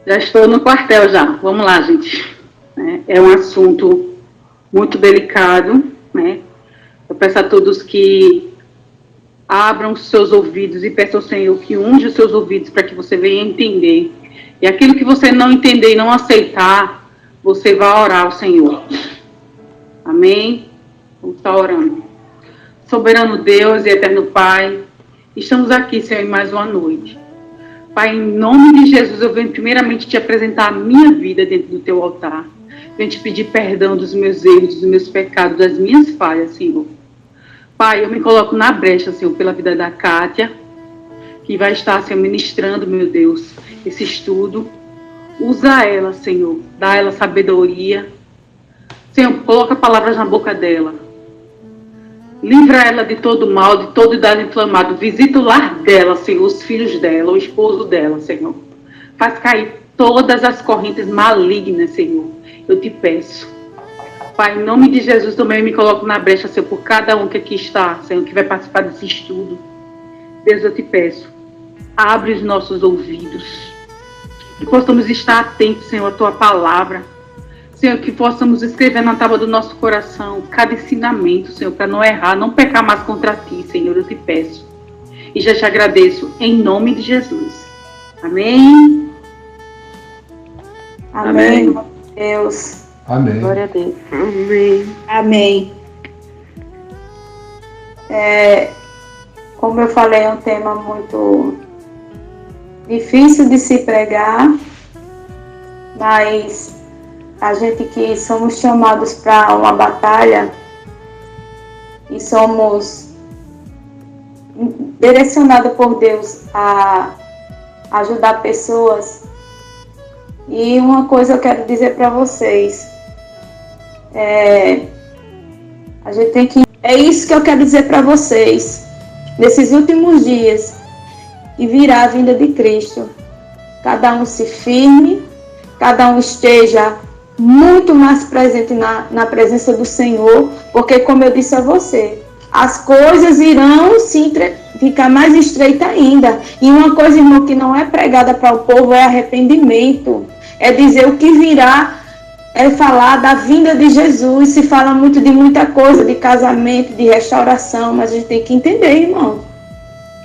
Já estou no quartel já. Vamos lá, gente. É um assunto muito delicado, né? Eu peço a todos que abram os seus ouvidos e peçam ao Senhor que unja os seus ouvidos para que você venha entender. E aquilo que você não entender e não aceitar, você vai orar ao Senhor. Amém? Vamos estar orando. Soberano Deus e eterno Pai, estamos aqui, Senhor, em mais uma noite. Pai, em nome de Jesus, eu venho primeiramente te apresentar a minha vida dentro do teu altar. Venho te pedir perdão dos meus erros, dos meus pecados, das minhas falhas, Senhor. Pai, eu me coloco na brecha, Senhor, pela vida da Kátia, que vai estar, Senhor, ministrando, meu Deus, esse estudo. Usa ela, Senhor, dá ela sabedoria. Senhor, coloca palavras na boca dela. Livra ela de todo mal, de todo dano inflamado. Visita o lar dela, Senhor, os filhos dela, o esposo dela, Senhor. Faz cair todas as correntes malignas, Senhor. Eu te peço. Pai, em nome de Jesus, também me coloco na brecha, Senhor, por cada um que aqui está, Senhor, que vai participar desse estudo. Deus, eu te peço. Abre os nossos ouvidos. Que possamos estar atentos, Senhor, à tua palavra. Senhor, que possamos escrever na tábua do nosso coração cada ensinamento, Senhor, para não errar, não pecar mais contra ti, Senhor, eu te peço. E já te agradeço, em nome de Jesus. Amém? Amém, Deus. Amém. Glória a Deus. Amém. Amém. Como eu falei, é um tema muito difícil de se pregar, mas a gente que somos chamados para uma batalha e somos direcionados por Deus a ajudar pessoas. E uma coisa eu quero dizer para vocês, a gente tem que... É isso que eu quero dizer para vocês, nesses últimos dias, que virá a vinda de Cristo. Cada um se firme, cada um esteja muito mais presente na presença do Senhor, porque, como eu disse a você, as coisas irão ficar mais estreitas ainda. E uma coisa, irmão, que não é pregada para o povo é arrependimento. É dizer o que virá, é falar da vinda de Jesus. Se fala muito de muita coisa, de casamento, de restauração, mas a gente tem que entender, irmão.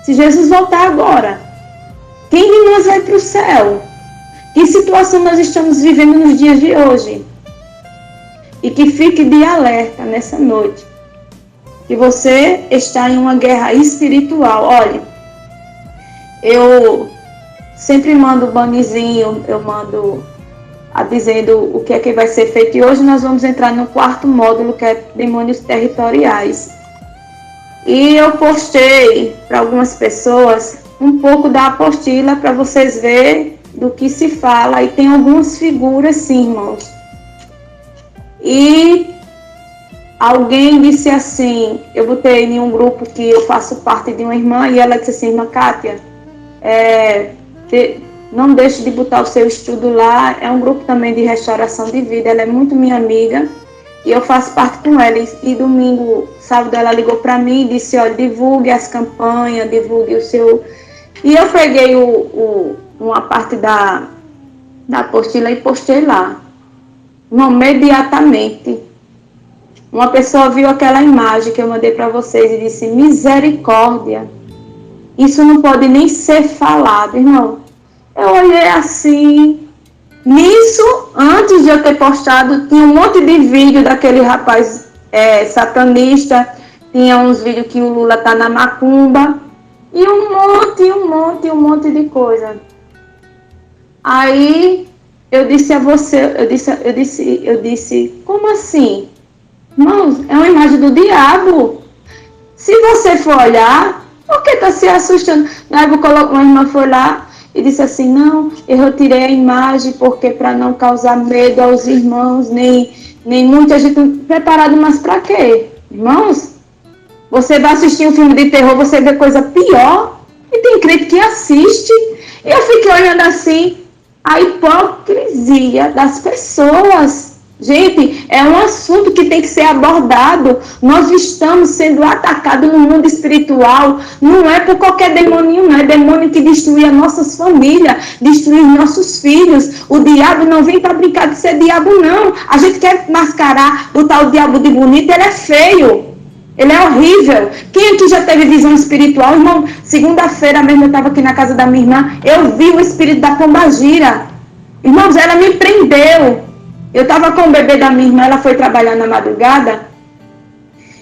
Se Jesus voltar agora, quem de nós vai para o céu? Que situação nós estamos vivendo nos dias de hoje? E que fique de alerta nessa noite. Que você está em uma guerra espiritual. Olha, eu sempre mando um bannerzinho, eu mando dizendo o que é que vai ser feito. E hoje nós vamos entrar no quarto módulo, que é demônios territoriais. E eu postei para algumas pessoas um pouco da apostila para vocês verem do que se fala, e tem algumas figuras, sim, irmãos. E alguém disse assim, eu botei em um grupo que eu faço parte de uma irmã, e ela disse assim: irmã Kátia, não deixe de botar o seu estudo lá, é um grupo também de restauração de vida, ela é muito minha amiga, e eu faço parte com ela. E domingo, sábado, ela ligou para mim e disse: olha, divulgue as campanhas, divulgue o seu... E eu peguei uma parte da apostila e postei lá. Imediatamente, uma pessoa viu aquela imagem que eu mandei para vocês e disse: misericórdia, isso não pode nem ser falado, irmão. Eu olhei assim, nisso, antes de eu ter postado, tinha um monte de vídeo daquele rapaz satanista, tinha uns vídeos que o Lula tá na macumba, e um monte de coisa. Aí eu disse a você, eu disse, como assim? Irmãos, é uma imagem do diabo. Se você for olhar, por que está se assustando? Aí uma irmã foi lá e disse assim: não, eu retirei a imagem porque para não causar medo aos irmãos, nem muita gente preparado, mas para quê? Irmãos, você vai assistir um filme de terror, você vê coisa pior, e tem crente que assiste. E eu fiquei olhando assim, a hipocrisia das pessoas. Gente, é um assunto que tem que ser abordado. Nós estamos sendo atacados no mundo espiritual. Não é por qualquer demônio, não. É demônio que destrui as nossas famílias, destrui os nossos filhos. O diabo não vem para brincar de ser diabo, não. A gente quer mascarar, botar o diabo de bonito, ele é feio. Ele é horrível. Quem aqui já teve visão espiritual? Irmão, segunda-feira mesmo eu estava aqui na casa da minha irmã, eu vi o espírito da pombagira. Irmãos, ela me prendeu. Eu estava com o bebê da minha irmã, ela foi trabalhar na madrugada,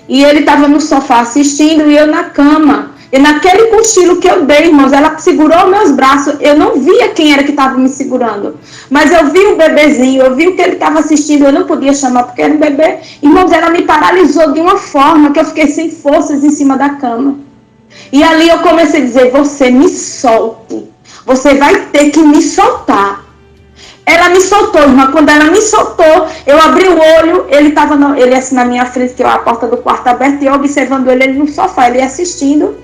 e ele estava no sofá assistindo, e eu na cama. E naquele cochilo que eu dei, irmãos, ela segurou meus braços. Eu não via quem era que estava me segurando, mas eu vi o bebezinho, eu vi o que ele estava assistindo. Eu não podia chamar porque era um bebê. Irmãos, ela me paralisou de uma forma que eu fiquei sem forças em cima da cama. E ali eu comecei a dizer: você me solte, você vai ter que me soltar. Ela me soltou, irmã. Quando ela me soltou, eu abri o olho, ele estava ele assim na minha frente, que é a porta do quarto aberta, e eu observando ele no sofá, ele assistindo.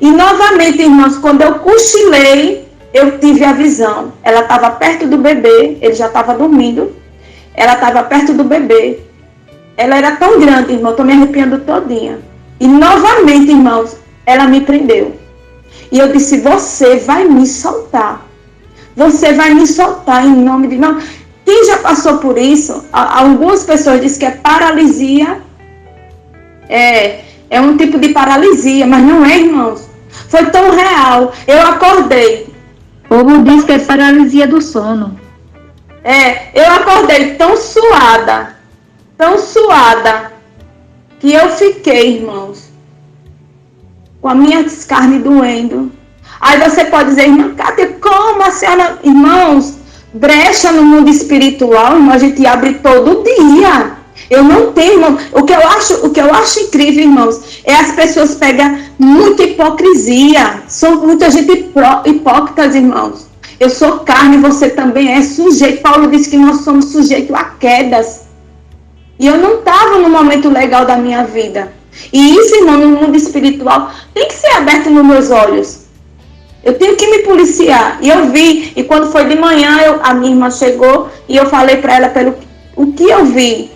E novamente, irmãos, quando eu cochilei, eu tive a visão. Ela estava perto do bebê, ele já estava dormindo. Ela estava perto do bebê. Ela era tão grande, irmão, estou me arrepiando todinha. E novamente, irmãos, ela me prendeu. E eu disse: você vai me soltar. Você vai me soltar em nome de... Não. Quem já passou por isso, algumas pessoas dizem que é paralisia. É um tipo de paralisia, mas não é, irmãos. Foi tão real. Eu acordei. O povo diz que é paralisia do sono. Eu acordei tão suada, que eu fiquei, irmãos, com a minha carne doendo. Aí você pode dizer: irmã Cátia, como a senhora... Irmãos, brecha no mundo espiritual, irmão, a gente abre todo dia. Eu não tenho, irmão. O que eu acho incrível, irmãos, é as pessoas pegam muita hipocrisia. São muita gente hipócritas, irmãos. Eu sou carne, você também é sujeito. Paulo disse que nós somos sujeitos a quedas. E eu não estava no momento legal da minha vida. E isso, irmão, no mundo espiritual, tem que ser aberto nos meus olhos. Eu tenho que me policiar. E eu vi, e quando foi de manhã, a minha irmã chegou e eu falei para ela pelo o que eu vi.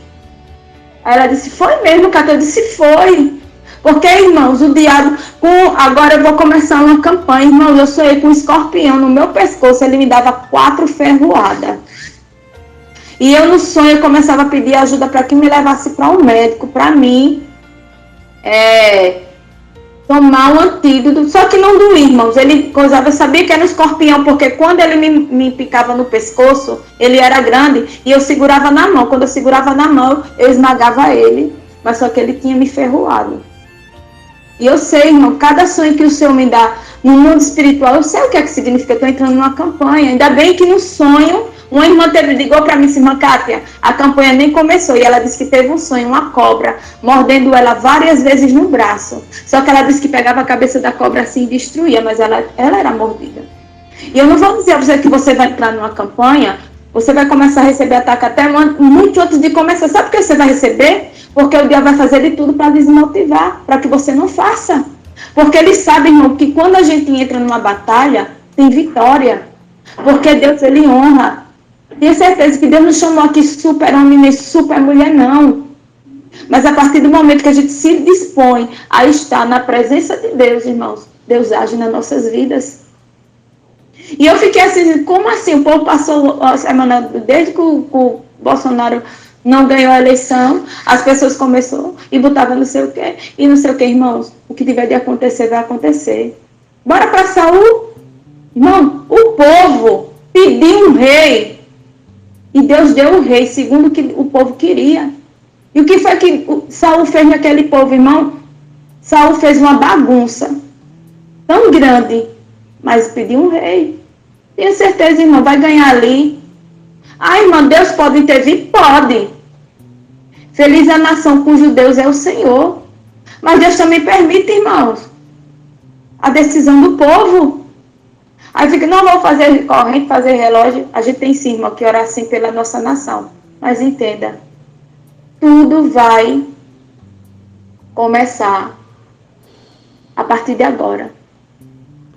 Aí ela disse: foi mesmo, Cátia? Eu disse: foi. Porque, irmãos, o diabo... Agora eu vou começar uma campanha. Irmãos, eu sonhei com um escorpião no meu pescoço. Ele me dava 4 ferroadas. E eu no sonho eu começava a pedir ajuda para que me levasse para um médico, para mim tomar um antídoto. Só que não doía, irmãos. Ele coisava, eu sabia que era um escorpião, porque quando ele me picava no pescoço, ele era grande e eu segurava na mão. Quando eu segurava na mão, eu esmagava ele, mas só que ele tinha me ferroado. E eu sei, irmão, cada sonho que o Senhor me dá no mundo espiritual, eu sei o que é que significa. Eu estou entrando numa campanha. Ainda bem que no sonho, uma irmã ligou para mim e disse: irmã Cátia, a campanha nem começou. E ela disse que teve um sonho, uma cobra, mordendo ela várias vezes no braço. Só que ela disse que pegava a cabeça da cobra assim e destruía, mas ela era mordida. E eu não vou dizer a você que você vai entrar numa campanha, você vai começar a receber ataque até muito antes de começar. Sabe por que você vai receber? Porque o diabo vai fazer de tudo para desmotivar, para que você não faça. Porque ele sabe, irmão, que quando a gente entra numa batalha, tem vitória. Porque Deus, ele honra. Tenho certeza que Deus não chamou aqui super homem nem super mulher, não. Mas a partir do momento que a gente se dispõe a estar na presença de Deus, irmãos, Deus age nas nossas vidas. E eu fiquei assim: como assim? O povo passou a semana, desde que o Bolsonaro não ganhou a eleição, as pessoas começaram e botavam não sei o quê, e não sei o quê, irmãos. O que tiver de acontecer, vai acontecer. Bora para Saul? Irmão, o povo pediu um rei. E Deus deu o rei, segundo o que o povo queria. E o que foi que Saul fez naquele povo, irmão? Saul fez uma bagunça tão grande, mas pediu um rei. Tenho certeza, irmão, vai ganhar ali. Irmão, Deus pode intervir? Pode. Feliz a nação cujo Deus é o Senhor. Mas Deus também permite, irmãos, a decisão do povo. Aí fica: não vou fazer corrente, fazer relógio. A gente tem sim, irmão, que orar assim pela nossa nação. Mas entenda, tudo vai começar a partir de agora.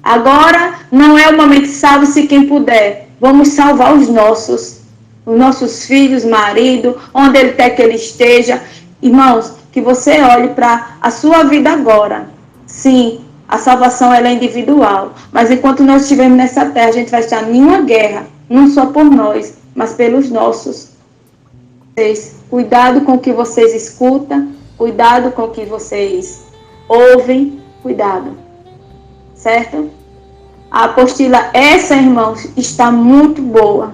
Agora não é o momento, salve-se quem puder. Vamos salvar os nossos. os nossos filhos, marido, onde ele quer que ele esteja. Irmãos, que você olhe para a sua vida agora. Sim, a salvação ela é individual, mas enquanto nós estivermos nessa terra, a gente vai estar em uma guerra, não só por nós, mas pelos nossos. Cuidado com o que vocês escutam, cuidado com o que vocês ouvem, cuidado, certo? A apostila, essa, irmãos, está muito boa.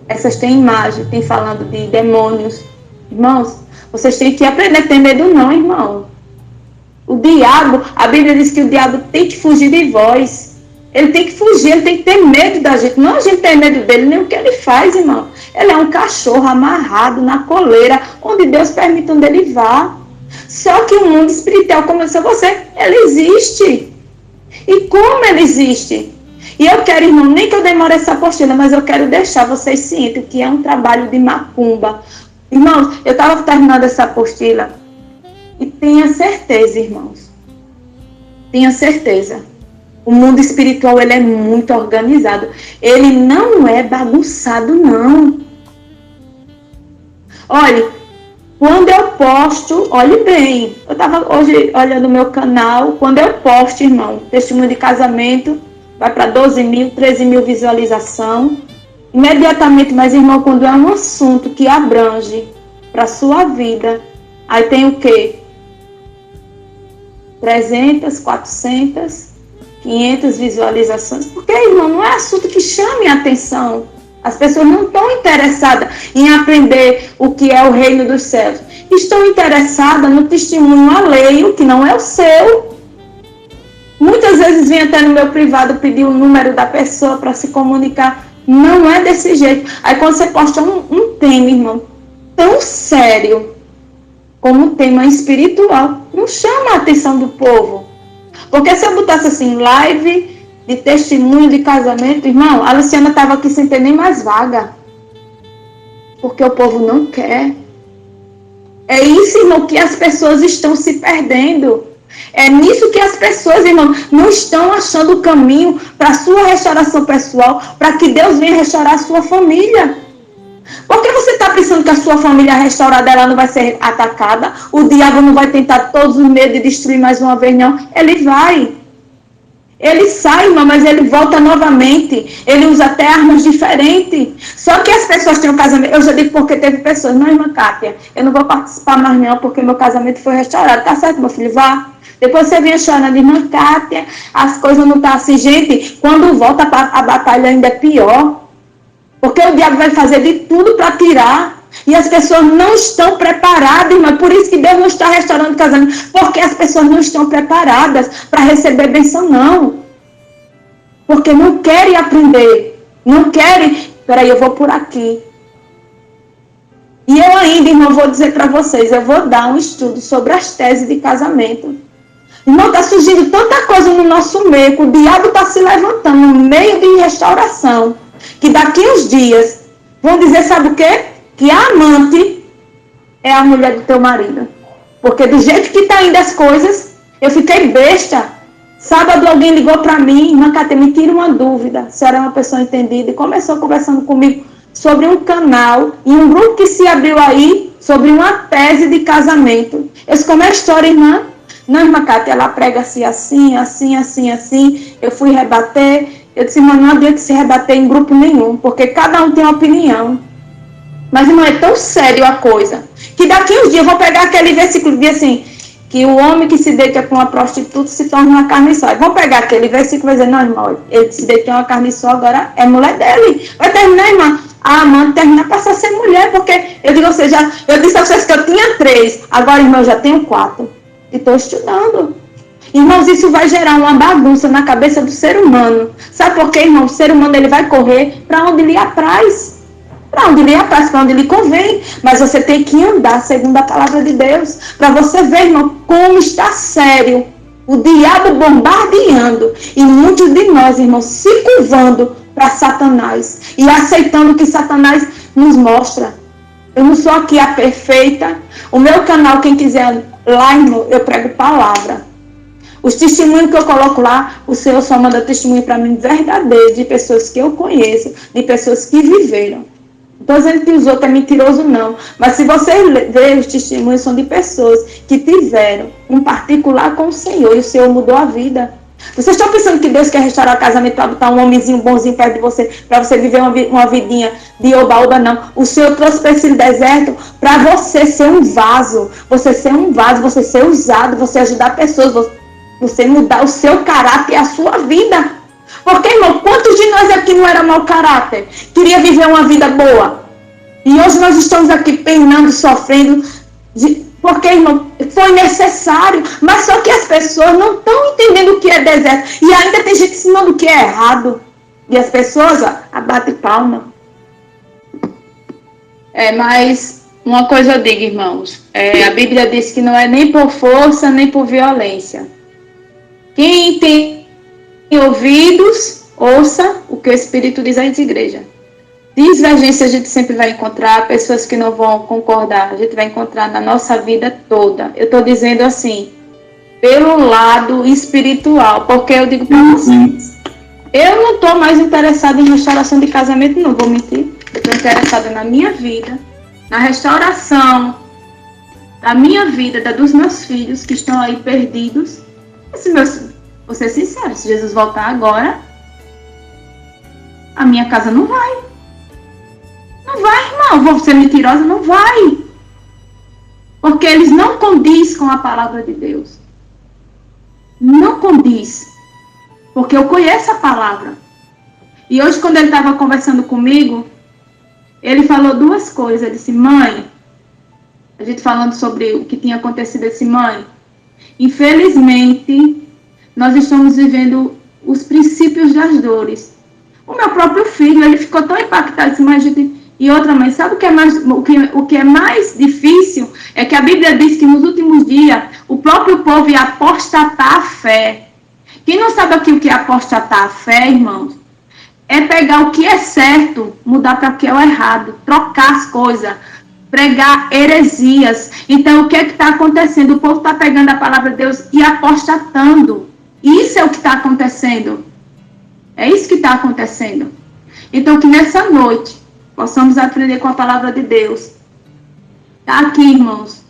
Essas têm imagem, tem falando de demônios. Irmãos, vocês têm que aprender a ter medo não, irmão. O diabo, a Bíblia diz que o diabo tem que fugir de vós. Ele tem que fugir, ele tem que ter medo da gente. Não a gente tem medo dele, nem o que ele faz, irmão. Ele é um cachorro amarrado na coleira, onde Deus permite onde ele vá. Só que o mundo espiritual, como eu disse a você, ele existe. E como ele existe? E eu quero, irmão, nem que eu demore essa apostila, mas eu quero deixar vocês cientes que é um trabalho de macumba. Irmãos, eu estava terminando essa apostila e tenha certeza, irmãos, tenha certeza, o mundo espiritual ele é muito organizado. Ele não é bagunçado, não. Olha, quando eu posto, olhe bem, eu estava hoje olhando o meu canal, quando eu posto, irmão, testemunho de casamento, vai para 12 mil, 13 mil visualização. Imediatamente, mas irmão, quando é um assunto que abrange para a sua vida, aí tem o quê? 300, 400, 500 visualizações. Porque, irmão, não é assunto que chame a atenção. As pessoas não estão interessadas em aprender o que é o reino dos céus. Estão interessadas no testemunho alheio, que não é o seu. Muitas vezes vem até no meu privado pedir o número da pessoa para se comunicar. Não é desse jeito. Aí quando você posta um tema, irmão, tão sério como um tema espiritual, não chama a atenção do povo. Porque se eu botasse assim, live de testemunho de casamento, irmão, a Luciana estava aqui sem ter nem mais vaga. Porque o povo não quer. É isso, irmão, que as pessoas estão se perdendo. É nisso que as pessoas, irmão, não estão achando o caminho para a sua restauração pessoal, para que Deus venha restaurar a sua família. Porque você está pensando que a sua família restaurada ela não vai ser atacada? O diabo não vai tentar todos os meios de destruir mais uma vez, não. Ele vai. Ele sai, irmão, mas ele volta novamente. Ele usa até armas diferentes. Só que as pessoas têm um casamento. Eu já digo porque teve pessoas, não, irmã Kátia, eu não vou participar mais não, porque meu casamento foi restaurado. Tá certo, meu filho? Vá. Depois você vinha chorando, irmã Kátia, as coisas não estão assim. Gente, quando volta a batalha ainda é pior. Porque o diabo vai fazer de tudo para tirar. E as pessoas não estão preparadas, irmã. Por isso que Deus não está restaurando o casamento. Porque as pessoas não estão preparadas para receber bênção, não. Porque não querem aprender. Não querem. Peraí, eu vou por aqui. E eu ainda, irmão, vou dizer para vocês. Eu vou dar um estudo sobre as teses de casamento. Irmão, está surgindo tanta coisa no nosso meio. Que o diabo está se levantando no meio de restauração. Que daqui uns dias vão dizer, sabe o quê? Que a amante é a mulher do teu marido. Porque do jeito que está indo as coisas, eu fiquei besta. Sábado alguém ligou para mim, irmã Cátia, me tira uma dúvida. A senhora é uma pessoa entendida. E começou conversando comigo sobre um canal e um grupo que se abriu aí sobre uma tese de casamento. Eu disse, como é a história, irmã? Não, irmã Cátia, ela prega assim, assim. Eu fui rebater. Eu disse, irmã, não adianta se rebater em grupo nenhum, porque cada um tem uma opinião. Mas, irmão, é tão sério a coisa, que daqui uns dias eu vou pegar aquele versículo que diz assim, que o homem que se deita com uma prostituta se torna uma carne só. Vou pegar aquele versículo e vai dizer, não, irmão, ele se deitou uma carne só, agora é mulher dele. Vai terminar, irmã? A amante terminar, passa a ser mulher, porque eu digo, eu disse a vocês que eu tinha 3, agora, irmão, eu já tenho 4. E estou estudando. Irmãos, isso vai gerar uma bagunça na cabeça do ser humano. Sabe por quê, irmão? O ser humano ele vai correr para onde lhe apraz. Para onde lhe apraz, para onde lhe convém. Mas você tem que andar segundo a palavra de Deus. Para você ver, irmão, como está sério. O diabo bombardeando. E muitos de nós, irmãos, se curvando para Satanás. E aceitando o que Satanás nos mostra. Eu não sou aqui a perfeita. O meu canal, quem quiser lá, irmão, eu prego palavra. Os testemunhos que eu coloco lá, o Senhor só manda testemunho para mim verdadeiro, de pessoas que eu conheço, de pessoas que viveram. Não estou dizendo que os outros é mentiroso, não. Mas se você ver, os testemunhos são de pessoas que tiveram um particular com o Senhor e o Senhor mudou a vida. Vocês estão pensando que Deus quer restaurar o casamento para botar um homenzinho bonzinho perto de você, para você viver uma vidinha de oba-oba, não. O Senhor trouxe para esse deserto para você ser um vaso, você ser usado, você ajudar pessoas, você mudar o seu caráter e a sua vida. Porque, irmão, quantos de nós aqui não era mau caráter? Queria viver uma vida boa. E hoje nós estamos aqui penando, sofrendo, porque, irmão, foi necessário. Mas só que as pessoas não estão entendendo o que é deserto. E ainda tem gente ensinando o que é errado. E as pessoas, ó, abatem palma. Mas uma coisa eu digo, irmãos. A Bíblia diz que não é nem por força, nem por violência. Quem tem ouvidos, ouça o que o Espírito diz às igrejas. Divergência a gente sempre vai encontrar, pessoas que não vão concordar, a gente vai encontrar na nossa vida toda. Eu estou dizendo assim, pelo lado espiritual, porque eu digo para vocês, eu não estou mais interessada em restauração de casamento, não vou mentir. Eu estou interessada na minha vida, na restauração da minha vida, da dos meus filhos que estão aí perdidos. Vou ser sincero, se Jesus voltar agora, a minha casa não vai. Não vai, irmão. Vou ser mentirosa? Não vai. Porque eles não condiz com a palavra de Deus. Não condiz. Porque eu conheço a palavra. E hoje, quando ele estava conversando comigo, ele falou duas coisas. Ele disse, mãe, a gente falando sobre o que tinha acontecido, ele disse, mãe, infelizmente, nós estamos vivendo os princípios das dores. O meu próprio filho, ele ficou tão impactado, disse, mas gente... E outra mãe, sabe o que é mais difícil? É que a Bíblia diz que nos últimos dias, o próprio povo ia apostatar a fé. Quem não sabe aqui o que é apostatar a fé, irmãos? É pegar o que é certo, mudar para o que é o errado, trocar as coisas, pregar heresias. Então, o que é que está acontecendo? O povo está pegando a palavra de Deus e apostatando. Isso é o que está acontecendo. É isso que está acontecendo. Então, que nessa noite, possamos aprender com a palavra de Deus. Está aqui, irmãos.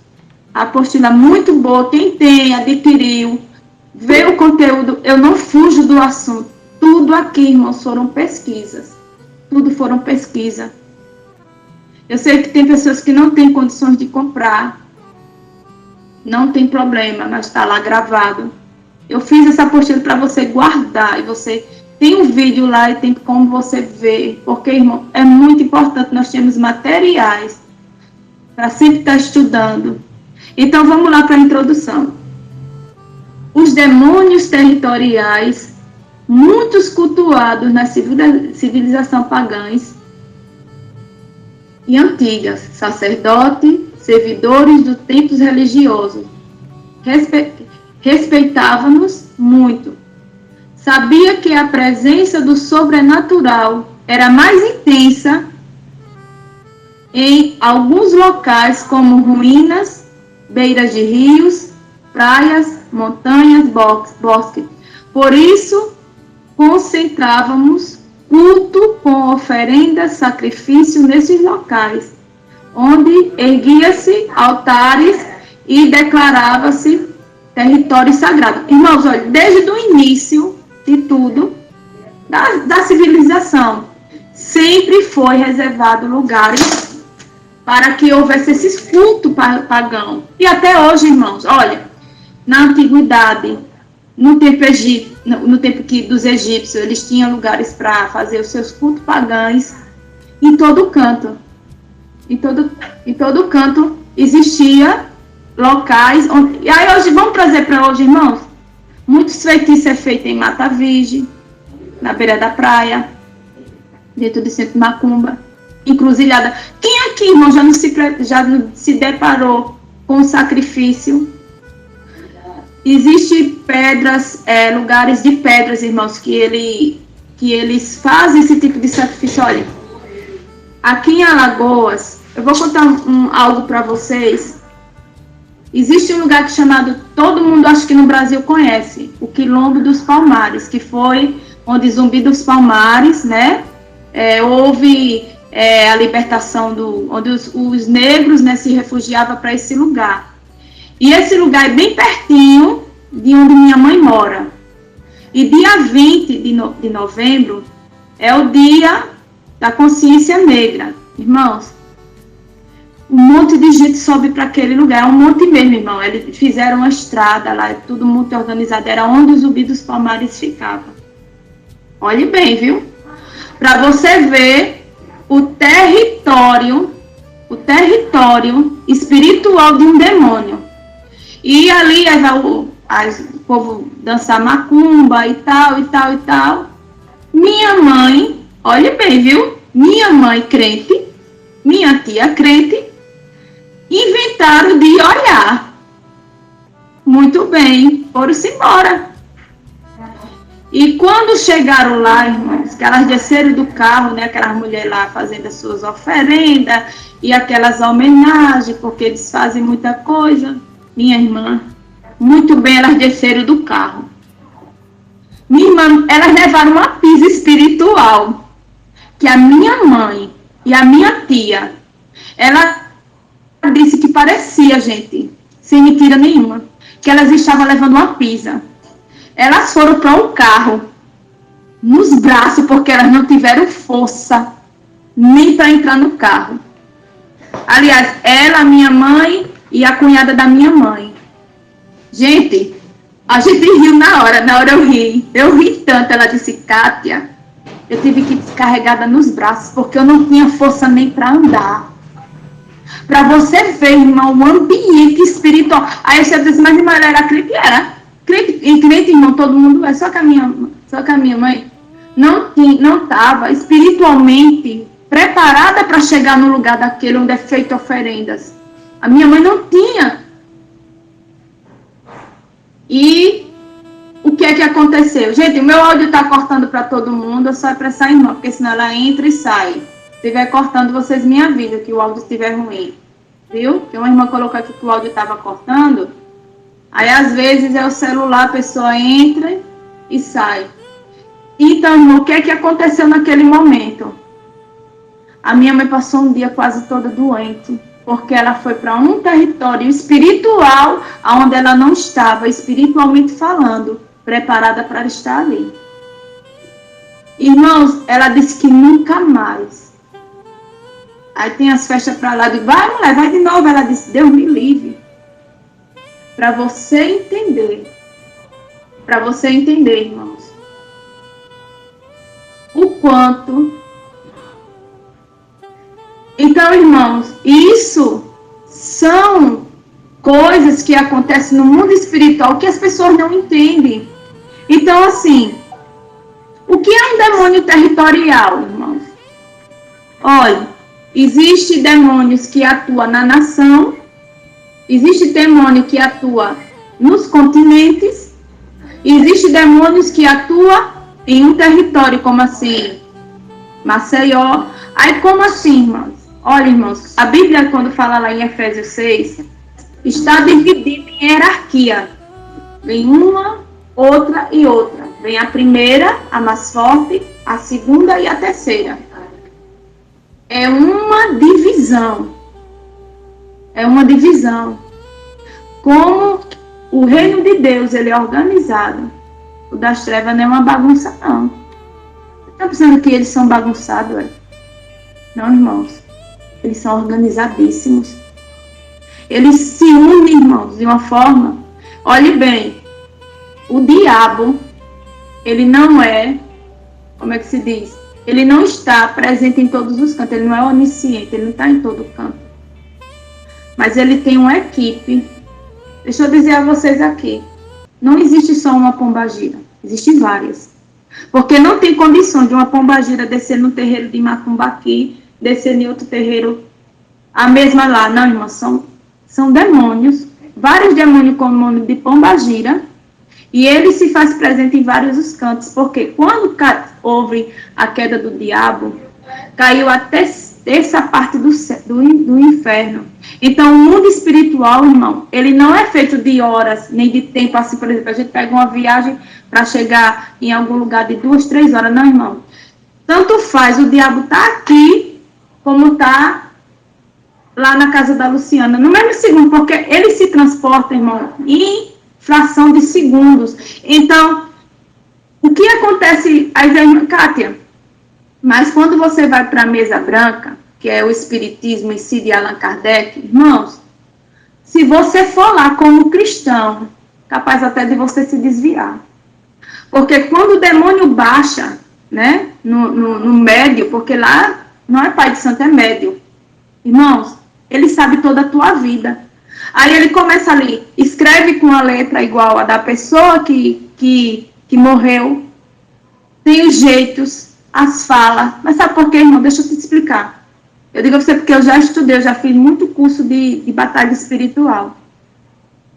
A apostila muito boa. Quem tem, adquiriu, vê o conteúdo. Eu não fujo do assunto. Tudo aqui, irmãos, foram pesquisas. Tudo foram pesquisas. Eu sei que tem pessoas que não têm condições de comprar. Não tem problema, mas está lá gravado. Eu fiz essa apostila para você guardar e você... Tem um vídeo lá e tem como você ver, porque, irmão, é muito importante, nós temos materiais para sempre estar estudando. Então, vamos lá para a introdução. Os demônios territoriais, muitos cultuados na civilização pagãs e antigas, sacerdotes, servidores dos templos religiosos, respeitavam-nos muito. Sabia que a presença do sobrenatural era mais intensa em alguns locais, como ruínas, beiras de rios, praias, montanhas, bosques. Por isso, concentrávamos culto com oferenda, sacrifício nesses locais, onde erguia-se altares e declarava-se território sagrado. Irmãos, olha, desde o início de tudo, da civilização, sempre foi reservado lugares para que houvesse esses cultos pagãos. E até hoje, irmãos, olha, na antiguidade, no tempo dos egípcios, eles tinham lugares para fazer os seus cultos pagãos em todo canto. Em todo canto existia locais onde... E aí hoje, vamos trazer para hoje, irmãos? Muitos feitiços é feito em Mata Virgem, na beira da praia, dentro do centro de macumba, encruzilhada. Quem aqui, irmão, já não se deparou com o sacrifício? Existem pedras, lugares de pedras, irmãos, que eles fazem esse tipo de sacrifício. Olha, aqui em Alagoas, eu vou contar algo para vocês. Existe um lugar chamado, todo mundo acho que no Brasil conhece, o Quilombo dos Palmares, que foi onde Zumbi dos Palmares, né, houve a libertação onde os negros, né, se refugiavam para esse lugar. E esse lugar é bem pertinho de onde minha mãe mora. E dia 20 de novembro é o dia da consciência negra. Irmãos, um monte de gente sobe para aquele lugar, é um monte mesmo, irmão. Eles fizeram uma estrada lá, tudo muito organizado, era onde o Zumbi dos Palmares ficava. Olhe bem, viu? Para você ver o território espiritual de um demônio. E ali o povo dançar macumba e tal, e tal, e tal. Minha mãe, olhe bem, viu? Minha mãe crente, minha tia crente, inventaram de olhar. Muito bem, foram-se embora. E quando chegaram lá, irmãos, que elas desceram do carro, né, aquelas mulheres lá fazendo as suas oferendas e aquelas homenagens, porque eles fazem muita coisa. Minha irmã, muito bem, elas desceram do carro. Minha irmã, elas levaram uma pisa espiritual, que a minha mãe e a minha tia, ela disse que parecia, gente, sem mentira nenhuma, que elas estavam levando uma pisa. Elas foram para um carro, nos braços, porque elas não tiveram força nem para entrar no carro. Aliás, ela, minha mãe e a cunhada da minha mãe. Gente, a gente riu na hora eu ri. Eu ri tanto, ela disse, Kátia, eu tive que ir descarregada nos braços, porque eu não tinha força nem para andar. Para você ver, irmão, o ambiente espiritual. Aí você disse, mas irmã, ela era crente? Era. Crente, irmão, todo mundo é. Só que a minha mãe não estava espiritualmente preparada para chegar no lugar daquele onde é feito oferendas. A minha mãe não tinha. E o que é que aconteceu? Gente, o meu áudio está cortando para todo mundo, é só para essa irmã, porque senão ela entra e sai. Se estiver cortando, vocês me avisam que o áudio estiver ruim. Viu? Que uma irmã colocou aqui que o áudio estava cortando. Aí, às vezes, é o celular, a pessoa entra e sai. Então, irmão, o que é que aconteceu naquele momento? A minha mãe passou um dia quase toda doente, porque ela foi para um território espiritual, onde ela não estava, espiritualmente falando, preparada para estar ali. Irmãos, ela disse que nunca mais. Aí tem as festas para lá, vai mulher, vai de novo. Ela disse, Deus me livre. Para você entender, irmãos, o quanto. Então, irmãos, isso são coisas que acontecem no mundo espiritual que as pessoas não entendem. Então, assim, o que é um demônio territorial, irmãos? Olha, existem demônios que atuam na nação. Existe demônio que atua nos continentes, existe demônios que atua em um território, como assim, Maceió. Aí, como assim, irmãos? Olha, irmãos, a Bíblia, quando fala lá em Efésios 6, está dividida em hierarquia. Vem uma, outra e outra. Vem a primeira, a mais forte, a segunda e a terceira. É uma divisão. É uma divisão. Como o reino de Deus, ele é organizado. O das trevas não é uma bagunça, não. Você está pensando que eles são bagunçados, é? Não, irmãos. Eles são organizadíssimos. Eles se unem, irmãos, de uma forma. Olhe bem. O diabo, ele não é, como é que se diz? Ele não está presente em todos os cantos. Ele não é onisciente, ele não está em todo canto. Mas ele tem uma equipe. Deixa eu dizer a vocês aqui. Não existe só uma pombagira. Existem várias. Porque não tem condições de uma pombagira descer no terreiro de Macumba aqui, descer em outro terreiro, a mesma lá. Não, irmão, são demônios. Vários demônios com o nome de pombagira. E ele se faz presente em vários dos cantos. Porque quando houve a queda do diabo, caiu até essa parte do inferno. Então, o mundo espiritual, irmão, ele não é feito de horas, nem de tempo, assim, por exemplo, a gente pega uma viagem para chegar em algum lugar de 2, 3 horas. Não, irmão. Tanto faz o diabo tá aqui, como está lá na casa da Luciana. No mesmo segundo, porque ele se transporta, irmão, em fração de segundos. Então, o que acontece, aí vem, Kátia, mas quando você vai para a mesa branca, que é o espiritismo em si de Allan Kardec, irmãos, se você for lá como cristão, capaz até de você se desviar. Porque quando o demônio baixa, né, no médio, porque lá não é pai de santo, é médio. Irmãos, ele sabe toda a tua vida. Aí ele começa ali, escreve com a letra igual a da pessoa que morreu, tem os jeitos, as falas. Mas sabe por quê, irmão? Deixa eu te explicar. Eu digo a você porque eu já estudei, eu já fiz muito curso de batalha espiritual.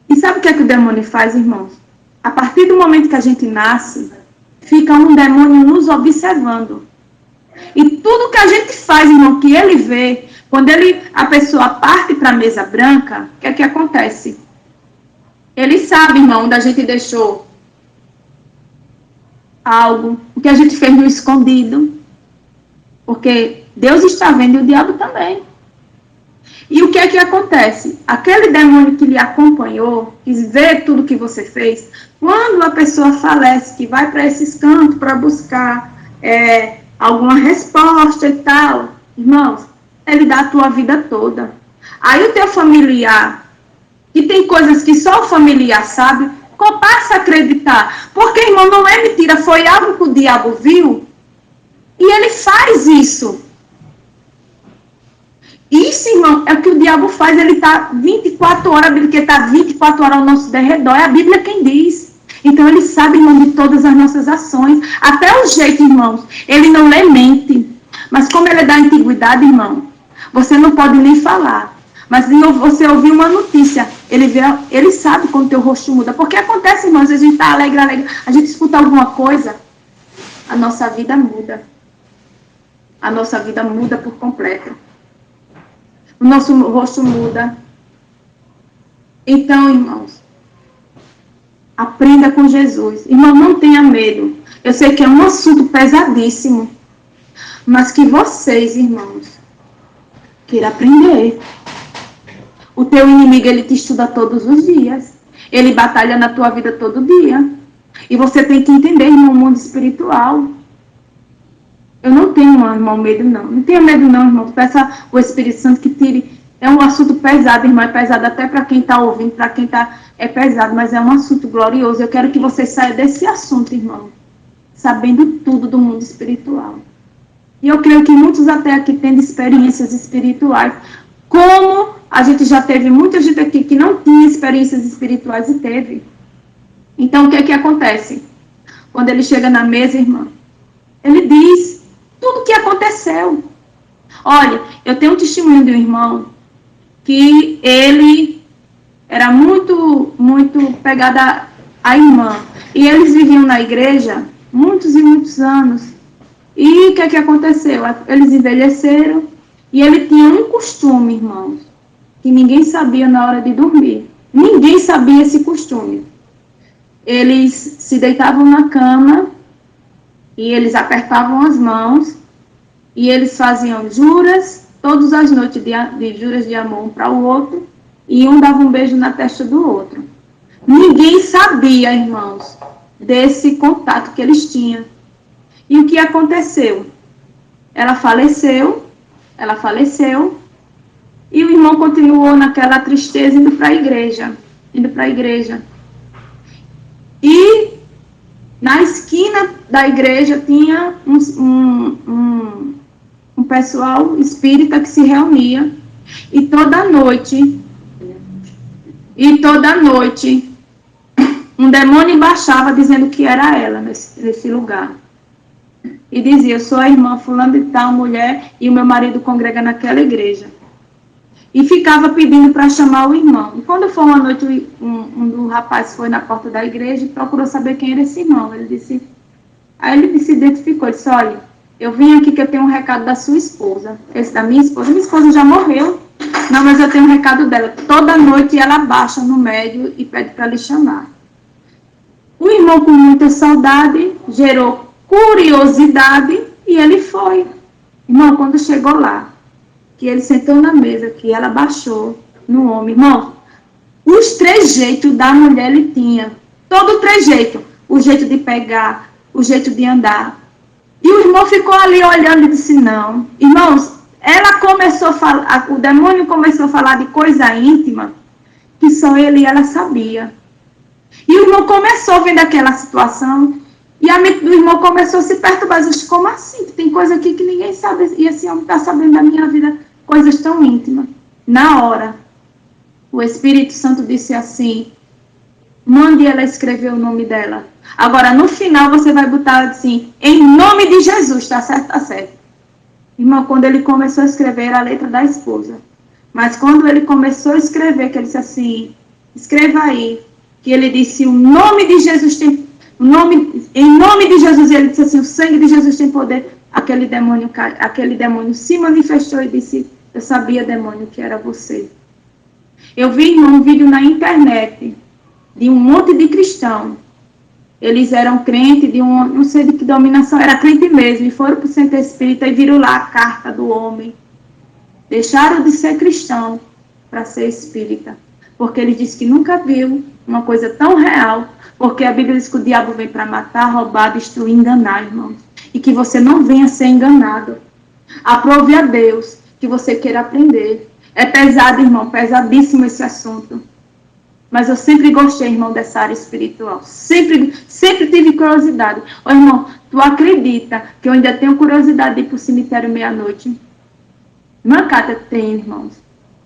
E sabe o que é que o demônio faz, irmãos? A partir do momento que a gente nasce, fica um demônio nos observando. E tudo que a gente faz, irmão, que ele vê, quando a pessoa parte para a mesa branca, o que é que acontece? Ele sabe, irmão, onde a gente deixou algo, o que a gente fez no escondido. Porque Deus está vendo e o diabo também. E o que é que acontece? Aquele demônio que lhe acompanhou, que vê tudo que você fez, quando a pessoa falece, que vai para esses cantos para buscar alguma resposta e tal, irmãos, ele dá a tua vida toda. Aí o teu familiar, que tem coisas que só o familiar sabe, passa a acreditar. Porque, irmão, não é mentira, foi algo que o diabo viu e ele faz isso. Isso, irmão, é o que o diabo faz, ele está 24 horas, porque está 24 horas ao nosso derredor, é a Bíblia quem diz. Então, ele sabe, irmão, de todas as nossas ações, até o jeito, irmãos, ele não lê mente, mas como ele é da antiguidade, irmão, você não pode nem falar, mas você ouvir uma notícia, ele sabe quando o teu rosto muda, porque acontece, irmãos, a gente está alegre, a gente escuta alguma coisa, a nossa vida muda por completo. O nosso rosto muda. Então, irmãos, aprenda com Jesus. Irmão, não tenha medo. Eu sei que é um assunto pesadíssimo, mas que vocês, irmãos, queiram aprender. O teu inimigo, ele te estuda todos os dias. Ele batalha na tua vida todo dia. E você tem que entender, irmão, o mundo espiritual. Eu não tenho, irmão, medo, não. Não tenha medo, não, irmão. Peça o Espírito Santo que tire. É um assunto pesado, irmão. É pesado até para quem está ouvindo, para quem está... É pesado, mas é um assunto glorioso. Eu quero que você saia desse assunto, irmão, sabendo tudo do mundo espiritual. E eu creio que muitos até aqui têm experiências espirituais. Como a gente já teve muita gente aqui que não tinha experiências espirituais e teve. Então, o que é que acontece? Quando ele chega na mesa, irmão, ele diz tudo o que aconteceu. Olha, eu tenho um testemunho de um irmão que ele era muito, muito pegado à irmã. E eles viviam na igreja muitos e muitos anos. E o que é que aconteceu? Eles envelheceram e ele tinha um costume, irmãos, que ninguém sabia na hora de dormir. Ninguém sabia esse costume. Eles se deitavam na cama e eles apertavam as mãos e eles faziam juras, todas as noites de juras de amor um para o outro, e um dava um beijo na testa do outro. Ninguém sabia, irmãos, desse contato que eles tinham. E o que aconteceu? Ela faleceu, e o irmão continuou naquela tristeza indo para a igreja. E na esquina da igreja tinha um pessoal espírita que se reunia, e toda noite um demônio baixava dizendo que era ela nesse lugar. E dizia: eu sou a irmã fulana de tal, mulher, e o meu marido congrega naquela igreja. E ficava pedindo para chamar o irmão. E quando foi uma noite, um do rapaz foi na porta da igreja e procurou saber quem era esse irmão. Aí ele se identificou, disse: olha, eu vim aqui que eu tenho um recado da sua esposa. Esse da minha esposa já morreu. Não, mas eu tenho um recado dela. Toda noite ela baixa no médio e pede para lhe chamar. O irmão, com muita saudade, gerou curiosidade e ele foi. Irmão, quando chegou lá, que ele sentou na mesa, que ela baixou no homem. Irmão, os trejeitos da mulher ele tinha. Todo trejeito. O jeito de pegar, o jeito de andar. E o irmão ficou ali olhando e disse, não. Irmãos, ela começou a falar, o demônio começou a falar de coisa íntima que só ele e ela sabia. E o irmão começou vendo aquela situação e a mente do irmão começou a se perturbar. Eu disse, como assim? Tem coisa aqui que ninguém sabe e esse homem está sabendo da minha vida, coisas tão íntimas. Na hora, o Espírito Santo disse assim, mande ela escrever o nome dela. Agora, no final, você vai botar assim, em nome de Jesus, tá certo? Tá certo. Irmão, quando ele começou a escrever, era a letra da esposa. Mas quando ele começou a escrever, que ele disse assim, escreva aí, que ele disse, o nome de Jesus tem, em nome de Jesus, ele disse assim, o sangue de Jesus tem poder, aquele demônio se manifestou e disse, eu sabia, demônio, que era você. Eu vi, irmão, um vídeo na internet, de um monte de cristão. Eles eram crentes de não sei de que dominação, era crente mesmo, e foram para o centro espírita e viram lá a carta do homem. Deixaram de ser cristão para ser espírita, porque ele disse que nunca viu uma coisa tão real, porque a Bíblia diz que o diabo vem para matar, roubar, destruir, enganar, irmãos, e que você não venha ser enganado. Aprove a Deus que você queira aprender. É pesado, irmão, pesadíssimo esse assunto. Mas eu sempre gostei, irmão, dessa área espiritual. Sempre tive curiosidade. Ô, irmão, tu acredita que eu ainda tenho curiosidade de ir para o cemitério meia-noite? Mancata, tenho, irmãos.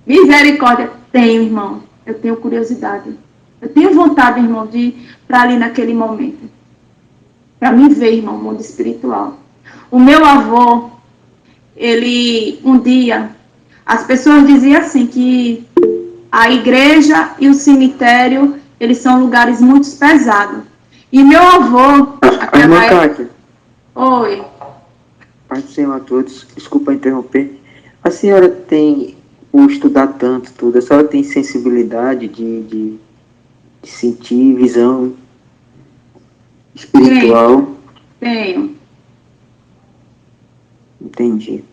Misericórdia, tenho, irmão. Eu tenho curiosidade. Eu tenho vontade, irmão, de ir para ali naquele momento. Para me ver, irmão, o mundo espiritual. O meu avô, ele, um dia, as pessoas diziam assim, que a igreja e o cemitério, eles são lugares muito pesados. E meu avô... Irmã Cátia. Oi. Pai do Senhor a todos. Desculpa interromper. A senhora tem, por estudar tanto, tudo, a senhora tem sensibilidade de sentir visão espiritual? Tenho. Entendi.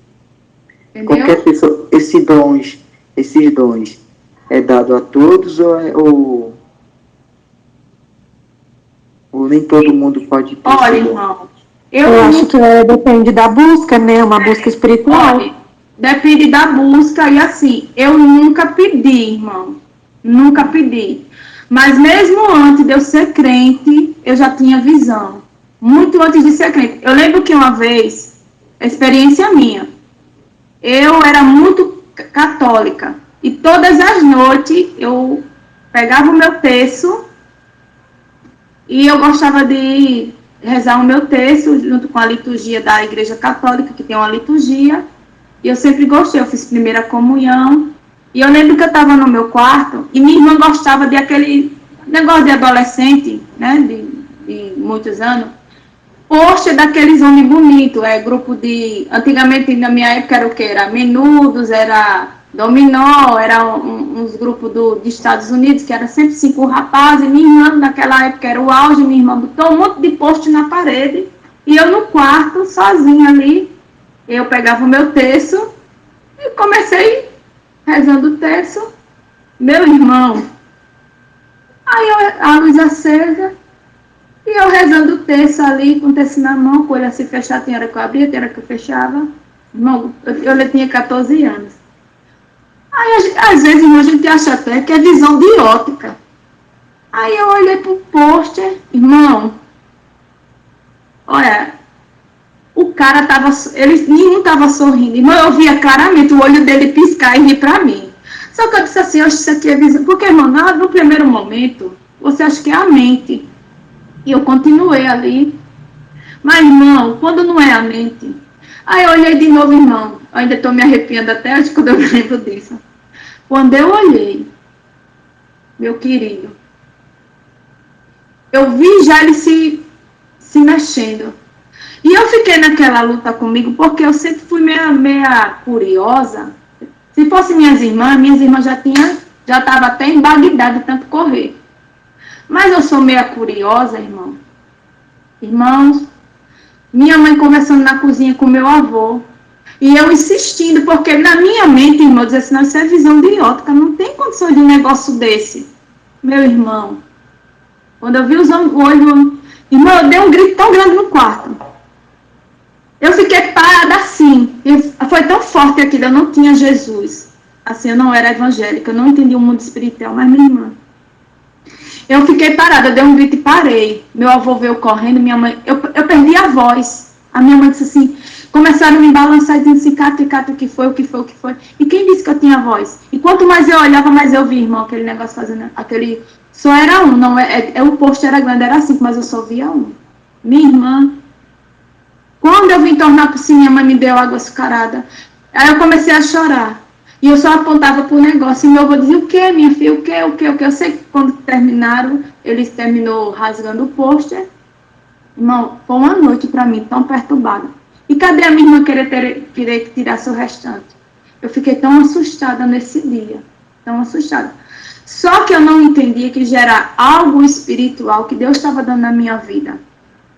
Entendeu? Qualquer pessoa, esses dons, é dado a todos ou nem todo mundo pode ter? Olha, irmão, eu acho que depende da busca, né? Uma busca espiritual. Olha, depende da busca e assim, eu nunca pedi, irmão. Nunca pedi. Mas mesmo antes de eu ser crente, eu já tinha visão. Muito antes de ser crente. Eu lembro que uma vez, experiência minha, eu era muito católica. E todas as noites eu pegava o meu terço e eu gostava de rezar o meu terço junto com a liturgia da Igreja Católica, que tem uma liturgia. E eu sempre gostei, eu fiz primeira comunhão. E eu lembro que eu estava no meu quarto e minha irmã gostava de aquele negócio de adolescente, né, de muitos anos. Poxa, daqueles homens bonitos, grupo de... Antigamente, na minha época, era o quê? Era Menudos, era Dominó, era uns grupos de Estados Unidos, que era sempre 5 rapazes, e minha irmã, naquela época, era o auge, minha irmã botou um monte de post na parede, e eu no quarto, sozinha ali, eu pegava o meu terço, e comecei rezando o terço, meu irmão, aí a luz acesa, e eu rezando o terço ali, com o terço na mão, com o olho assim fechado, tem hora que eu abria, tem hora que eu fechava. Irmão, eu tinha 14 anos. Aí, às vezes, irmão, a gente acha até que é visão de ótica. Aí eu olhei pro pôster, irmão, olha, o cara tava, nenhum tava sorrindo. Irmão, eu via claramente o olho dele piscar e rir pra mim. Só que eu disse assim, isso aqui é visão. Porque, irmão, no primeiro momento, você acha que é a mente. E eu continuei ali. Mas, irmão, quando não é a mente... Aí eu olhei de novo, irmão. Eu ainda estou me arrepiando até hoje quando eu me lembro disso. Quando eu olhei, meu querido, eu vi já ele se mexendo. E eu fiquei naquela luta comigo, porque eu sempre fui meia curiosa. Se fosse minhas irmãs já estavam até em Bagdá de tanto correr. Mas eu sou meia curiosa, irmão. Irmãos, minha mãe conversando na cozinha com meu avô. E eu insistindo, porque na minha mente, irmão, eu dizia assim, não, isso é visão de ótica, não tem condição de um negócio desse. Meu irmão, quando eu vi os olhos, irmão, eu dei um grito tão grande no quarto. Eu fiquei parada assim, foi tão forte aquilo, eu não tinha Jesus. Assim, eu não era evangélica, eu não entendia o mundo espiritual, mas minha irmã. Eu fiquei parada, eu dei um grito e parei. Meu avô veio correndo, minha mãe, eu perdi a voz. A minha mãe disse assim, começaram a me balançar, dizendo assim, Cata, o que foi? E quem disse que eu tinha voz? E quanto mais eu olhava, mais eu vi, irmão, aquele negócio fazendo, aquele... Só era um, não o posto era grande, era 5, mas eu só via um. Minha irmã, quando eu vim tornar por cima, minha mãe me deu água açucarada. Aí eu comecei a chorar. E eu só apontava pro negócio. E meu avô dizia, o que, minha filha? O que? Eu sei que quando terminaram, eles terminou rasgando o pôster. Irmão, foi uma noite para mim tão perturbada. E cadê a minha irmã querer que tirasse o restante? Eu fiquei tão assustada nesse dia. Tão assustada. Só que eu não entendia que já era algo espiritual que Deus estava dando na minha vida.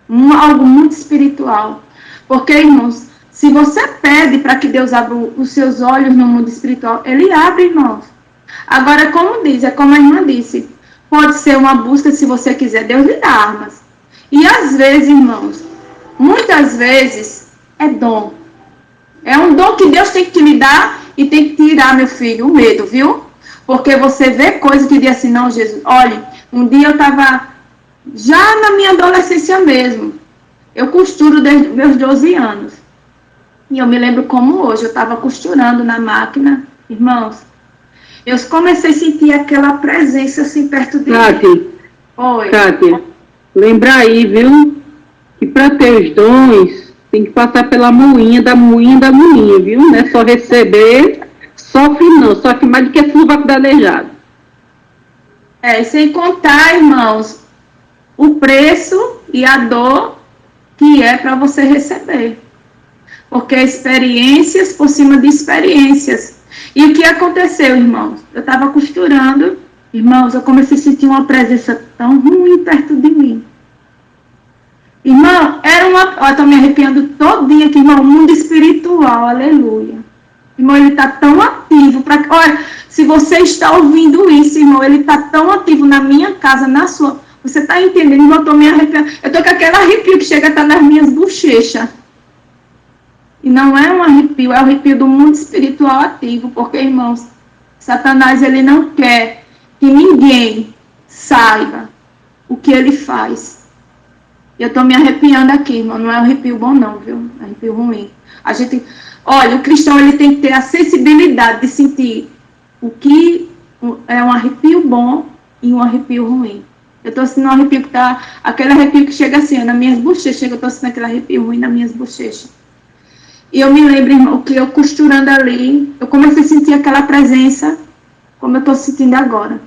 Algo muito espiritual. Porque, irmãos, se você pede para que Deus abra os seus olhos no mundo espiritual, Ele abre, irmãos. Agora, como diz, é como a irmã disse, pode ser uma busca se você quiser, Deus lhe dá armas. E às vezes, irmãos, muitas vezes é dom. É um dom que Deus tem que lhe dar e tem que tirar, meu filho, o medo, viu? Porque você vê coisas que diz assim, não, Jesus, olha, um dia eu estava já na minha adolescência mesmo. Eu costuro desde meus 12 anos. E eu me lembro como hoje, eu estava costurando na máquina, irmãos. Eu comecei a sentir aquela presença assim perto de mim. Oi. Kátia, lembra aí, viu? Que para ter os dons, tem que passar pela moinha, viu? Não é só receber, sofre mais do que sovaco da aleijado. E sem contar, irmãos, o preço e a dor que é para você receber. Porque experiências por cima de experiências. E o que aconteceu, irmãos? Eu estava costurando, irmãos, eu comecei a sentir uma presença tão ruim perto de mim. Irmão, eu estou me arrepiando todinha aqui, irmão, mundo espiritual, aleluia. Irmão, ele está tão ativo. Olha, se você está ouvindo isso, irmão, ele está tão ativo na minha casa, na sua... Você está entendendo? Irmão, eu estou me arrepiando. Eu estou com aquele arrepio que chega a estar nas minhas bochechas. E não é um arrepio, é o arrepio do mundo espiritual ativo. Porque, irmãos, Satanás, ele não quer que ninguém saiba o que ele faz. Eu estou me arrepiando aqui, irmão. Não é um arrepio bom, não, viu? É um arrepio ruim. Olha, o cristão, ele tem que ter a sensibilidade de sentir o que é um arrepio bom e um arrepio ruim. Eu estou sentindo um arrepio que está... Aquele arrepio que chega assim, nas minhas bochechas. Eu estou sentindo aquele arrepio ruim nas minhas bochechas. E eu me lembro, irmão, que eu costurando ali, eu comecei a sentir aquela presença, como eu estou sentindo agora.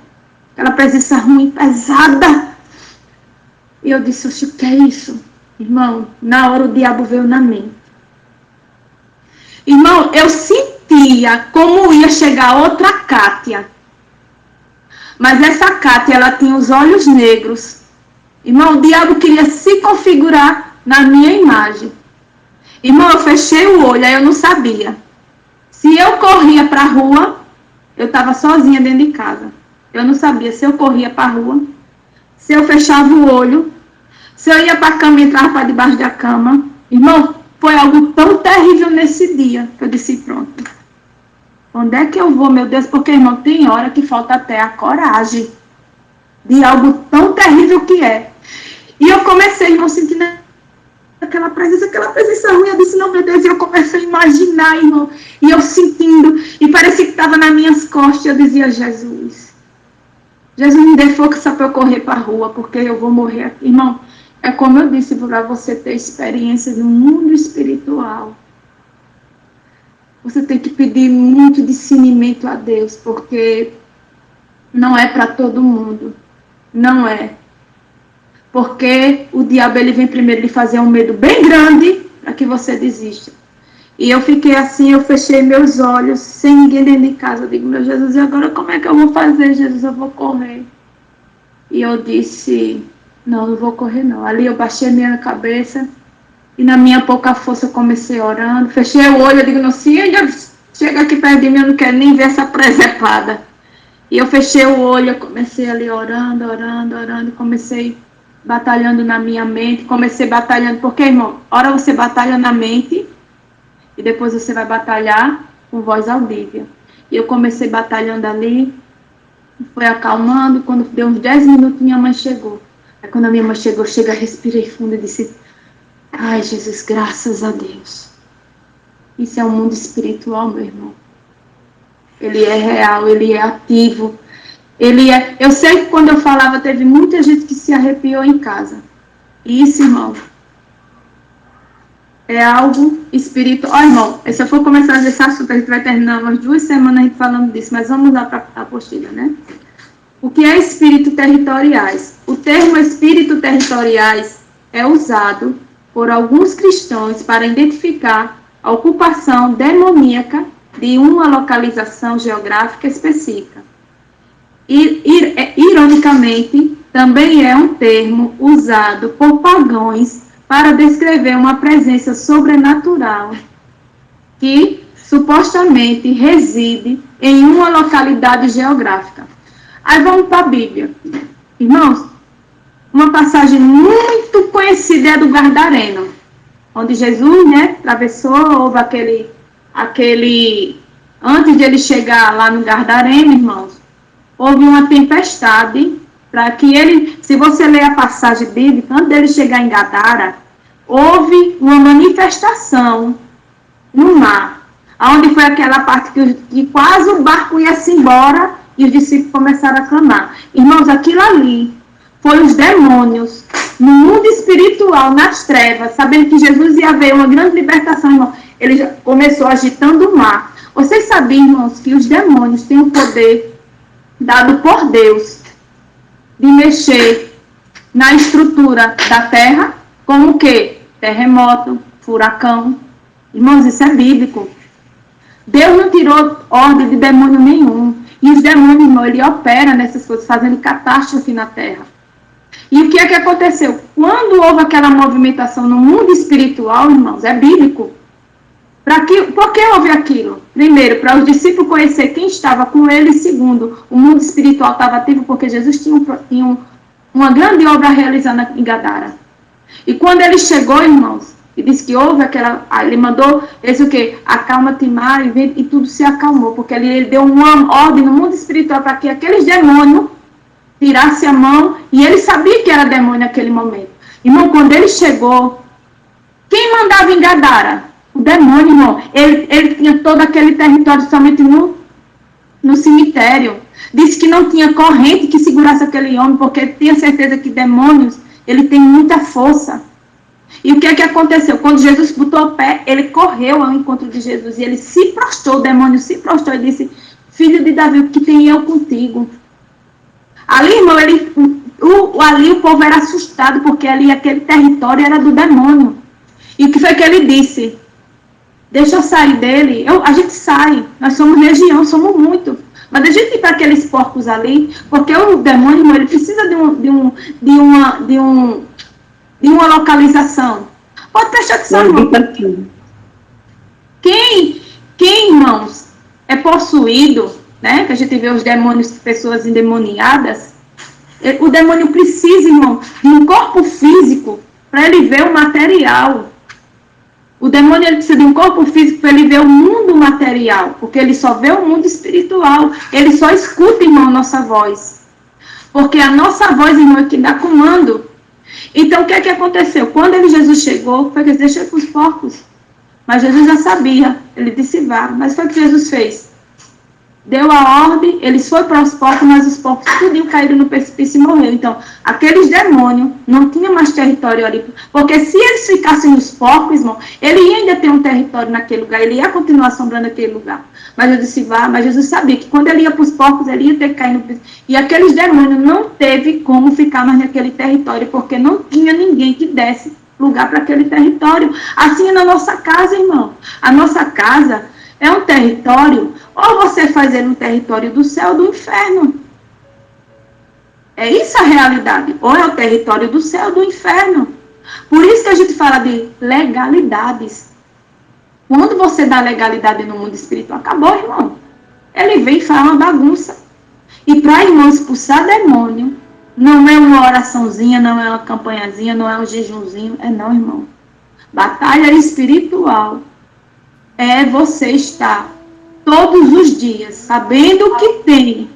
Aquela presença ruim, pesada. E eu disse, oxe, o que é isso? Irmão, na hora o diabo veio na mente. Irmão, eu sentia como ia chegar outra Kátia. Mas essa Kátia, ela tinha os olhos negros. Irmão, o diabo queria se configurar na minha imagem. Irmão, eu fechei o olho, aí eu não sabia. Se eu corria para a rua, eu estava sozinha dentro de casa. Eu não sabia se eu corria para a rua, se eu fechava o olho, se eu ia para a cama e entrava para debaixo da cama. Irmão, foi algo tão terrível nesse dia, que eu disse, pronto. Onde é que eu vou, meu Deus? Porque, irmão, tem hora que falta até a coragem de algo tão terrível que é. E eu comecei, irmão, sentindo aquela presença ruim. Eu disse, não, meu Deus, e eu comecei a imaginar, irmão. E eu sentindo, e parecia que estava nas minhas costas. Eu dizia, Jesus me dê força para eu correr para a rua, porque eu vou morrer aqui. Irmão, é como eu disse, para você ter experiência de um mundo espiritual. Você tem que pedir muito discernimento a Deus, porque não é para todo mundo. Não é. Porque o diabo, ele vem primeiro lhe fazer um medo bem grande para que você desista. E eu fiquei assim, eu fechei meus olhos, sem ninguém dentro de casa. Eu digo, meu Jesus, e agora como é que eu vou fazer, Jesus? Eu vou correr. E eu disse, não vou correr não. Ali eu baixei minha cabeça E na minha pouca força eu comecei orando, fechei o olho, eu digo, não, se ainda chega aqui perto de mim, eu não quero nem ver essa presepada. E eu fechei o olho, eu comecei ali orando, comecei batalhando na minha mente, comecei batalhando, porque, irmão, hora você batalha na mente, e depois você vai batalhar com voz audível. E eu comecei batalhando ali, foi acalmando, quando deu uns 10 minutos, minha mãe chegou. Aí quando a minha mãe chegou, respirei fundo e disse, ai, Jesus, graças a Deus. Isso é um mundo espiritual, meu irmão. Ele é real, ele é ativo. Eu sei que quando eu falava, teve muita gente que se arrepiou em casa. E isso, irmão, é algo espiritual. Ó, irmão, se eu for começar esse assunto, a gente vai terminar umas 2 semanas a gente falando disso, mas vamos lá para a apostila, né? O que é espírito territoriais? O termo espírito territoriais é usado por alguns cristãos para identificar a ocupação demoníaca de uma localização geográfica específica. Ironicamente, também é um termo usado por pagãos para descrever uma presença sobrenatural que supostamente reside em uma localidade geográfica. Aí vamos para a Bíblia. Irmãos, uma passagem muito conhecida é a do Gadareno, onde Jesus, né, atravessou, houve aquele, antes de ele chegar lá no Gadareno, irmãos, houve uma tempestade, para que ele, se você ler a passagem bíblica, antes dele chegar em Gadara, houve uma manifestação no mar, onde foi aquela parte que quase o barco ia-se embora e os discípulos começaram a clamar. Irmãos, aquilo ali foi os demônios no mundo espiritual, nas trevas, sabendo que Jesus ia haver uma grande libertação, irmão. Ele já começou agitando o mar. Vocês sabiam, irmãos, que os demônios têm o poder dado por Deus de mexer na estrutura da terra, como o quê? Terremoto, furacão. Irmãos, isso é bíblico. Deus não tirou ordem de demônio nenhum. E os demônios, irmão, ele opera nessas coisas, fazendo catástrofe na terra. E o que é que aconteceu? Quando houve aquela movimentação no mundo espiritual, irmãos, é bíblico. Por que houve aquilo? Primeiro, para os discípulos conhecer quem estava com ele. E segundo, o mundo espiritual estava ativo porque Jesus tinha uma grande obra realizada em Gadara. E quando ele chegou, irmãos, e disse que houve aquela... Ele mandou, o quê? Acalma-te, mar, e tudo se acalmou. Porque ele deu uma ordem no mundo espiritual para que aqueles demônios tirassem a mão. E ele sabia que era demônio naquele momento. Irmão, quando ele chegou, quem mandava em Gadara? O demônio, irmão. Ele tinha todo aquele território somente no cemitério. Disse que não tinha corrente que segurasse aquele homem, porque tinha certeza que demônios, ele tem muita força. E o que é que aconteceu? Quando Jesus botou o pé, ele correu ao encontro de Jesus e ele se prostrou, o demônio se prostrou e disse, filho de Davi, o que tem eu contigo? Ali, irmão, ali o povo era assustado, porque ali aquele território era do demônio. E o que foi que ele disse? Deixa eu sair dele. A gente sai, nós somos legião, somos muito. Mas a gente ir para aqueles porcos ali, porque o demônio, irmão, ele precisa de uma localização. Pode prestar atenção, irmão. Quem, irmãos, é possuído, né? Que a gente vê os demônios, pessoas endemoniadas. O demônio precisa, irmão, de um corpo físico para ele ver o material. O demônio ele precisa de um corpo físico para ele ver o mundo material, porque ele só vê o mundo espiritual. Ele só escuta, irmão, nossa voz. Porque a nossa voz, irmão, é que dá comando. Então, o que é que aconteceu? Quando Jesus chegou, foi que ele deixou para os porcos. Mas Jesus já sabia. Ele disse, vá. Mas foi o que Jesus fez. Deu a ordem, eles foram para os porcos, mas os porcos tudo caíram no precipício e morreram. Então, aqueles demônios não tinham mais território ali. Porque se eles ficassem nos porcos, irmão, ele ia ainda ter um território naquele lugar, ele ia continuar assombrando aquele lugar. Mas eu disse, vá, mas Jesus sabia que quando ele ia para os porcos, ele ia ter que cair no precipício. E aqueles demônios não teve como ficar mais naquele território, porque não tinha ninguém que desse lugar para aquele território. Assim é na nossa casa, irmão. A nossa casa é um território, ou você faz ele no território do céu ou do inferno. É isso a realidade. Ou é o território do céu ou do inferno. Por isso que a gente fala de legalidades. Quando você dá legalidade no mundo espiritual, acabou, irmão. Ele vem e faz uma bagunça. E para irmão expulsar demônio, não é uma oraçãozinha, não é uma campanhazinha, não é um jejumzinho, não, irmão. Batalha espiritual é você estar todos os dias sabendo o que tem.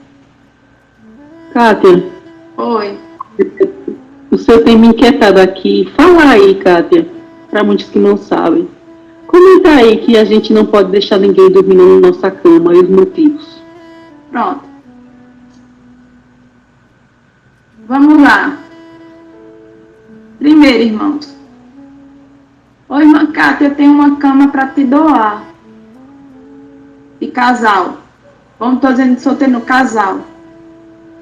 Kátia. Oi. O senhor tem me inquietado aqui. Fala aí, Kátia, para muitos que não sabem. Comenta aí que a gente não pode deixar ninguém dormindo na nossa cama e os motivos. Pronto. Vamos lá. Primeiro, irmãos. Oi, irmã Kátia, eu tenho uma cama para te doar. De casal. Vamos estar dizendo solteiro no casal.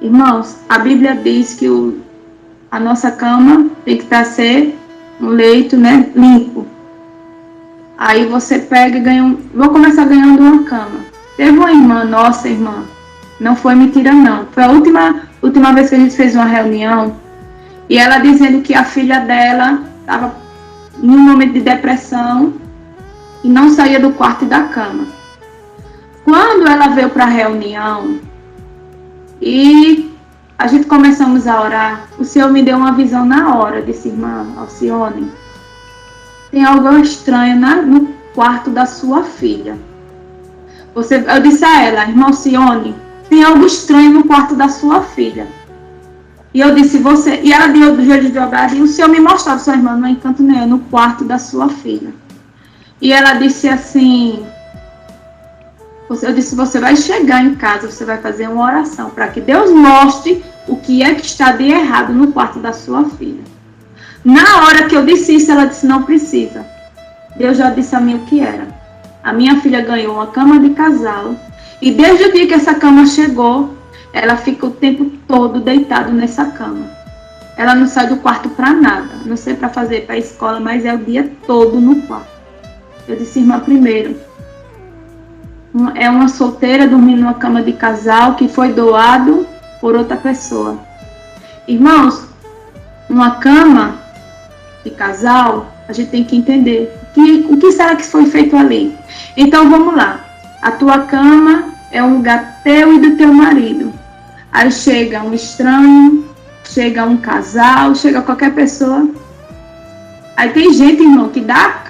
Irmãos, a Bíblia diz que a nossa cama tem que ser um leito, né, limpo. Aí você pega e ganha vou começar ganhando uma cama. Teve uma irmã, nossa irmã, não foi mentira não. Foi a última vez que a gente fez uma reunião, e ela dizendo que a filha dela estava em um momento de depressão e não saía do quarto e da cama. Quando ela veio para a reunião e a gente começamos a orar, o Senhor me deu uma visão na hora, disse: irmã Alcione, tem algo estranho no quarto da sua filha. Eu disse a ela: irmã Alcione, tem algo estranho no quarto da sua filha. E eu disse: você... E ela deu do joelho dobrado, e o Senhor me mostrava: sua irmã, não é encanto nenhum, é no quarto da sua filha. E ela disse assim... Eu disse: você vai chegar em casa, você vai fazer uma oração para que Deus mostre o que é que está de errado no quarto da sua filha. Na hora que eu disse isso, ela disse: não precisa. Deus já disse a mim o que era. A minha filha ganhou uma cama de casal, e desde o dia que essa cama chegou, ela fica o tempo todo deitada nessa cama. Ela não sai do quarto para nada, não sei para fazer para a escola, mas é o dia todo no quarto. Eu disse: irmã, primeiro, é uma solteira dormindo numa cama de casal que foi doado por outra pessoa. Irmãos, uma cama de casal, a gente tem que entender o que será que foi feito ali. Então vamos lá. A tua cama é um lugar teu e do teu marido. Aí chega um estranho, chega um casal, chega qualquer pessoa. Aí tem gente, irmão, que dá...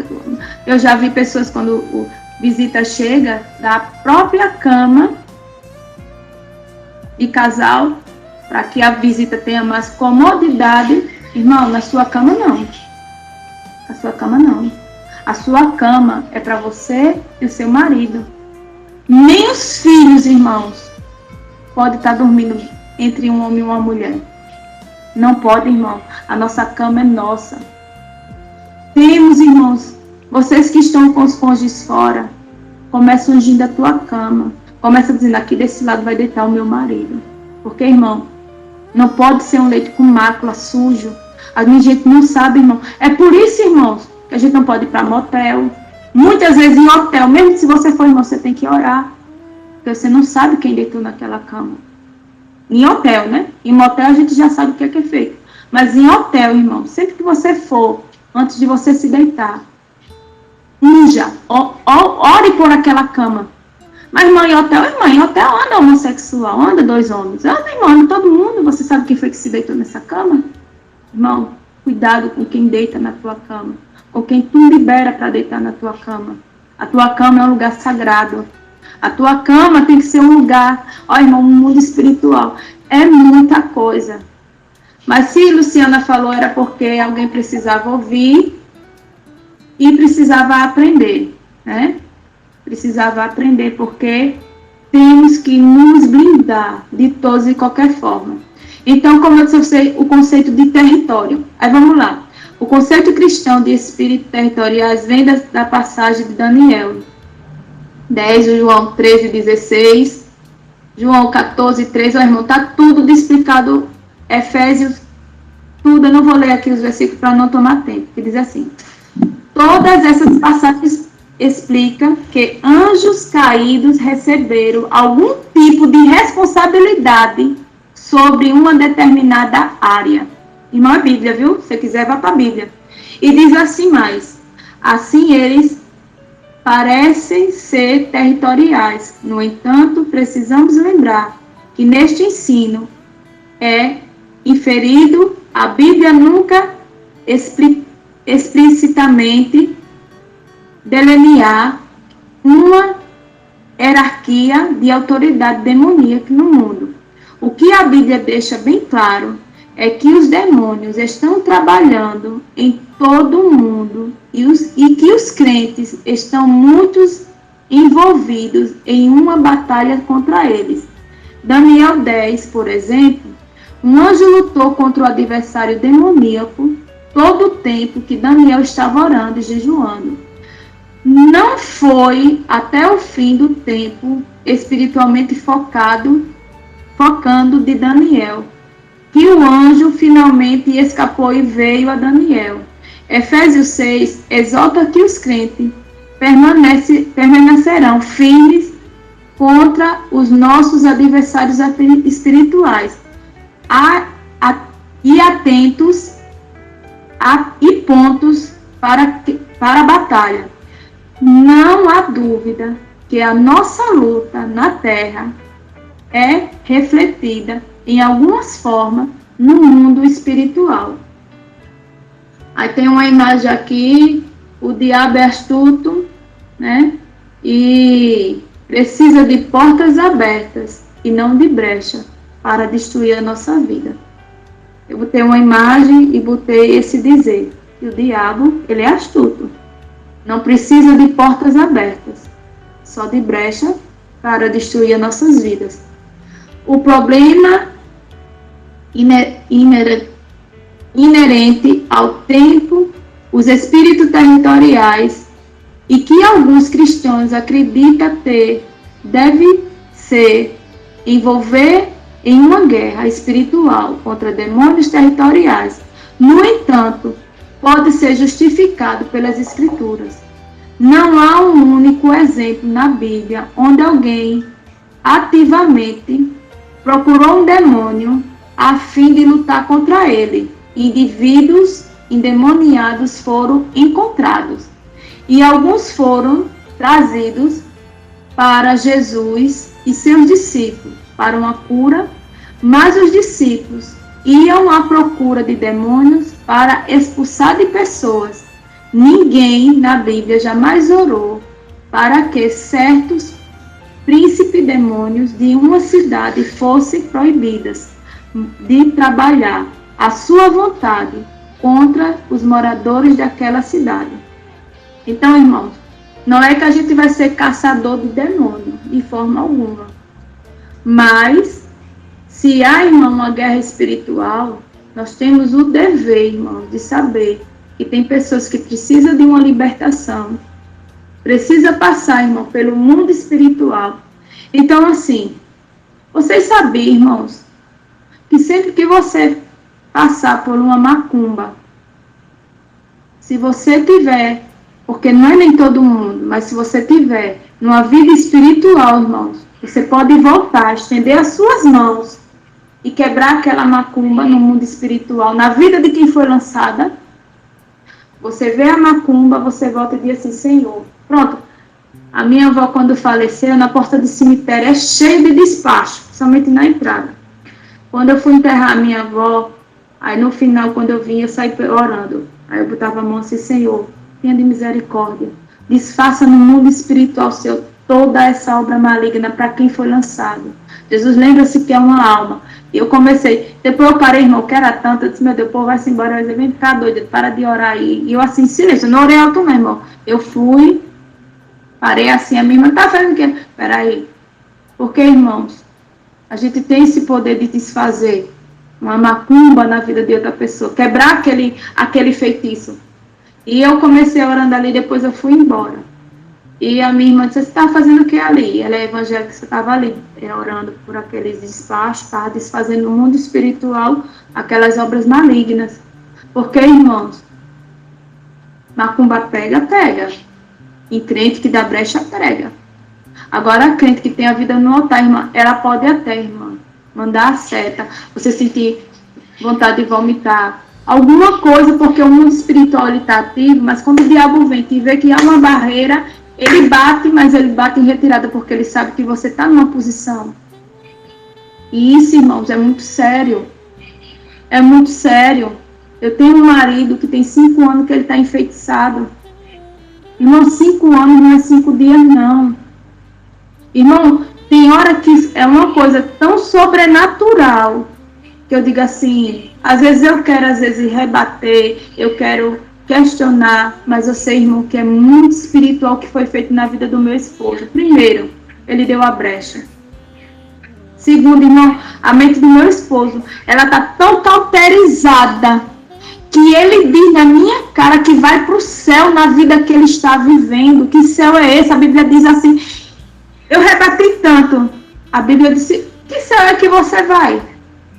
Eu já vi pessoas quando visita chega, da própria cama de casal, para que a visita tenha mais comodidade. Irmão, na sua cama não. A sua cama não. A sua cama é para você e o seu marido. Nem os filhos, irmãos, pode estar dormindo entre um homem e uma mulher. Não pode, irmão. A nossa cama é nossa. Temos, irmãos, vocês que estão com os cônjuges fora, começa ungindo a tua cama. Começa dizendo: aqui desse lado vai deitar o meu marido. Porque, irmão, não pode ser um leito com mácula, sujo. A gente não sabe, irmão. É por isso, irmãos, que a gente não pode ir para motel. Muitas vezes em hotel, mesmo se você for, irmão, você tem que orar. Porque você não sabe quem deitou naquela cama. Em hotel, né? Em motel a gente já sabe o que é feito. Mas em hotel, irmão, sempre que você for, antes de você se deitar, unja, ore por aquela cama. Mas, irmão, em hotel anda homossexual, anda dois homens. Anda, irmão, anda todo mundo. Você sabe quem foi que se deitou nessa cama? Irmão, cuidado com quem deita na tua cama. Com quem tu libera para deitar na tua cama. A tua cama é um lugar sagrado. A tua cama tem que ser um lugar, irmão, um mundo espiritual. É muita coisa. Mas se Luciana falou, era porque alguém precisava ouvir e precisava aprender, né? Precisava aprender, porque temos que nos blindar de todos e qualquer forma. Então, como eu disse, o conceito de território. Aí vamos lá. O conceito cristão de espírito territoriais vem da passagem de Daniel 10, João 13, 16, João 14, 13. Irmão, está tudo explicado, Efésios, tudo. Eu não vou ler aqui os versículos para não tomar tempo, que diz assim: todas essas passagens explicam que anjos caídos receberam algum tipo de responsabilidade sobre uma determinada área. Irmão, é Bíblia, viu? Se você quiser, vá para a Bíblia. E diz assim mais: assim eles parecem ser territoriais. No entanto, precisamos lembrar que neste ensino é inferido, a Bíblia nunca explicitamente delinear uma hierarquia de autoridade demoníaca no mundo. O que a Bíblia deixa bem claro é que os demônios estão trabalhando em todo o mundo e que os crentes estão muito envolvidos em uma batalha contra eles. Daniel 10, por exemplo, um anjo lutou contra o adversário demoníaco todo o tempo que Daniel estava orando e jejuando. Não foi até o fim do tempo espiritualmente focando de Daniel que o anjo finalmente escapou e veio a Daniel. Efésios 6 exalta que os crentes permanecerão firmes contra os nossos adversários espirituais e atentos e pontos para a batalha. Não há dúvida que a nossa luta na terra é refletida em algumas formas no mundo espiritual. Aí tem uma imagem aqui, o diabo é astuto, né? E precisa de portas abertas e não de brecha para destruir a nossa vida. Eu botei uma imagem e botei esse dizer, que o diabo, ele é astuto. Não precisa de portas abertas, só de brecha para destruir as nossas vidas. O problema inerente ao tempo, os espíritos territoriais e que alguns cristãos acreditam ter, deve ser envolver em uma guerra espiritual contra demônios territoriais. No entanto, pode ser justificado pelas Escrituras. Não há um único exemplo na Bíblia onde alguém ativamente procurou um demônio a fim de lutar contra ele. Indivíduos endemoniados foram encontrados e alguns foram trazidos para Jesus e seus discípulos para uma cura, mas os discípulos iam à procura de demônios para expulsar de pessoas. Ninguém na Bíblia jamais orou para que certos príncipes demônios de uma cidade fossem proibidos de trabalhar à sua vontade contra os moradores daquela cidade. Então, irmãos, não é que a gente vai ser caçador de demônio, de forma alguma. Mas, se há, irmão, uma guerra espiritual, nós temos o dever, irmão, de saber que tem pessoas que precisam de uma libertação, precisa passar, irmão, pelo mundo espiritual. Então, assim, vocês sabiam, irmãos, que sempre que você passar por uma macumba, se você tiver, porque não é nem todo mundo, mas se você tiver numa vida espiritual, irmãos, você pode voltar, estender as suas mãos e quebrar aquela macumba no mundo espiritual, na vida de quem foi lançada. Você vê a macumba, você volta e diz assim: Senhor, pronto. A minha avó, quando faleceu, na porta do cemitério é cheio de despacho, somente na entrada. Quando eu fui enterrar a minha avó, aí no final, quando eu vim, eu saí orando. Aí eu botava a mão assim: Senhor, tenha de misericórdia, desfaça no mundo espiritual seu toda essa obra maligna para quem foi lançado. Jesus, lembra-se que é uma alma. E eu comecei, depois eu parei, irmão, que era tanto, eu disse: meu Deus, o povo vai-se embora, eu disse: vem ficar doido, para de orar aí. E eu assim, silêncio, não orei alto não, irmão. Eu fui, parei assim, a minha irmã, tá fazendo o quê? Peraí. Porque, irmãos, a gente tem esse poder de desfazer uma macumba na vida de outra pessoa, quebrar aquele feitiço. E eu comecei orando ali, depois eu fui embora. E a minha irmã disse: você está fazendo o que ali? Ela é evangélica, você estava ali orando por aqueles despachos, estava desfazendo no mundo espiritual aquelas obras malignas. Porque, irmãos, macumba pega. E crente que dá brecha, prega. Agora, a crente que tem a vida no altar, irmã, ela pode até, irmã, mandar a seta, você sentir vontade de vomitar, alguma coisa, porque o mundo espiritual está ativo, mas quando o diabo vem e vê que há uma barreira, ele bate, mas ele bate em retirada, porque ele sabe que você está numa posição. E isso, irmãos, é muito sério. É muito sério. Eu tenho um marido que tem 5 anos que ele está enfeitiçado. Irmão, 5 anos não é 5 dias, não. Irmão, tem hora que é uma coisa tão sobrenatural, que eu digo assim, às vezes eu quero, às vezes, rebater, eu quero questionar, mas eu sei, irmão, que é muito espiritual o que foi feito na vida do meu esposo. Primeiro, ele deu a brecha. Segundo, irmão, a mente do meu esposo, ela está tão cauterizada, que ele diz na minha cara que vai para o céu na vida que ele está vivendo. Que céu é esse? A Bíblia diz assim, eu rebati tanto. A Bíblia disse, que céu é que você vai?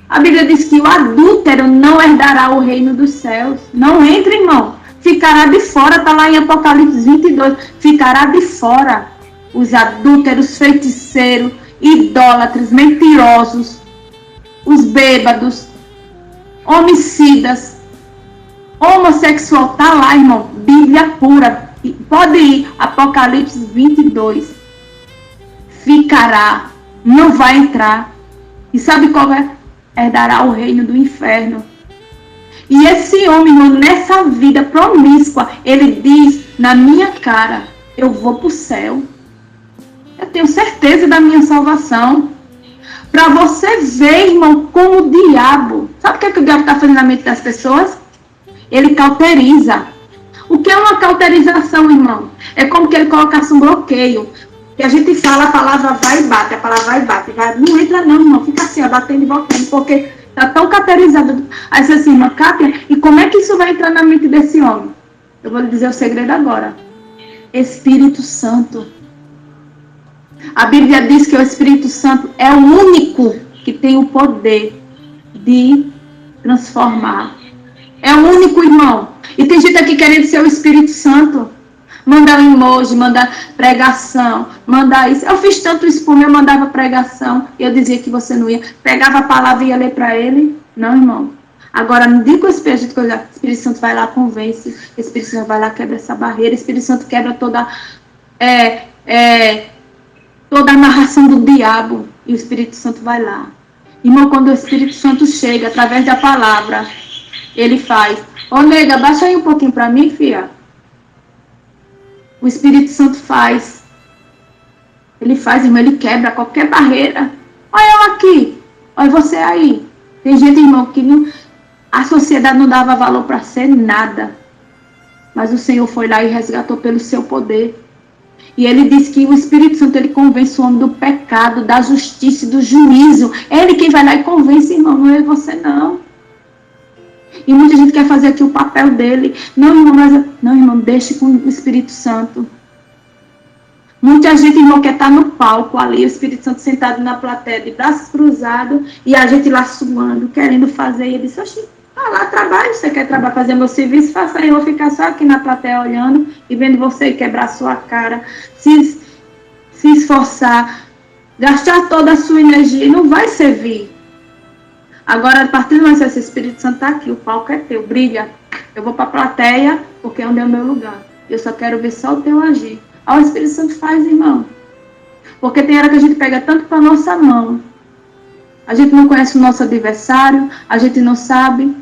A Bíblia diz que o adúltero não herdará o reino dos céus. Não entra, irmão. Ficará de fora, está lá em Apocalipse 22. Ficará de fora os adúlteros, feiticeiros, idólatras, mentirosos, os bêbados, homicidas, homossexual. Está lá, irmão. Bíblia pura. Pode ir. Apocalipse 22. Ficará. Não vai entrar. E sabe qual é? Herdará o reino do inferno. E esse homem, irmão, nessa vida promíscua, ele diz na minha cara, eu vou para o céu. Eu tenho certeza da minha salvação. Para você ver, irmão, como o diabo... Sabe o que o diabo está fazendo na mente das pessoas? Ele cauteriza. O que é uma cauterização, irmão? É como que ele colocasse um bloqueio. E a gente fala, a palavra vai e bate, a palavra vai e bate. Vai, não entra não, irmão. Fica assim, ó, batendo e voltando, porque está tão cauterizado. Aí você assim, irmã Kátia, e como é que isso vai entrar na mente desse homem? Eu vou lhe dizer o segredo agora. Espírito Santo. A Bíblia diz que o Espírito Santo é o único que tem o poder de transformar. É o único, irmão. E tem gente aqui querendo ser o Espírito Santo. Mandar um emoji, mandar pregação, mandar isso. Eu fiz tanto isso por mim, eu mandava pregação. E eu dizia que você não ia. Pegava a palavra e ia ler para ele. Não, irmão. Agora, não diga com o Espírito Santo. O Espírito Santo vai lá, convence. O Espírito Santo vai lá, quebra essa barreira. O Espírito Santo quebra toda... toda a amarração do diabo. E o Espírito Santo vai lá. Irmão, quando o Espírito Santo chega, através da palavra, ele faz. Ô, nega, baixa aí um pouquinho para mim, filha. O Espírito Santo faz. Ele faz, irmão, ele quebra qualquer barreira. Olha eu aqui, olha você aí. Tem gente, irmão, que não, a sociedade não dava valor para ser nada. Mas o Senhor foi lá e resgatou pelo seu poder. E ele diz que o Espírito Santo, ele convence o homem do pecado, da justiça e do juízo. É ele quem vai lá e convence, irmão, não é você não. E muita gente quer fazer aqui o papel dele. Não, irmão, não, irmão, deixe com o Espírito Santo. Muita gente, irmão, quer estar no palco ali, o Espírito Santo sentado na plateia, de braços cruzados, e a gente lá suando, querendo fazer. E ele disse, oxi, vai lá, trabalha, você quer trabalhar, fazer meu serviço, faça aí, eu vou ficar só aqui na plateia olhando e vendo você quebrar sua cara, se esforçar, gastar toda a sua energia e não vai servir. Agora, a partir do momento que esse Espírito Santo está aqui, o palco é teu, brilha. Eu vou para a plateia, porque é onde é o meu lugar. Eu só quero ver só o teu agir. Olha o Espírito Santo faz, irmão. Porque tem hora que a gente pega tanto para a nossa mão. A gente não conhece o nosso adversário, a gente não sabe.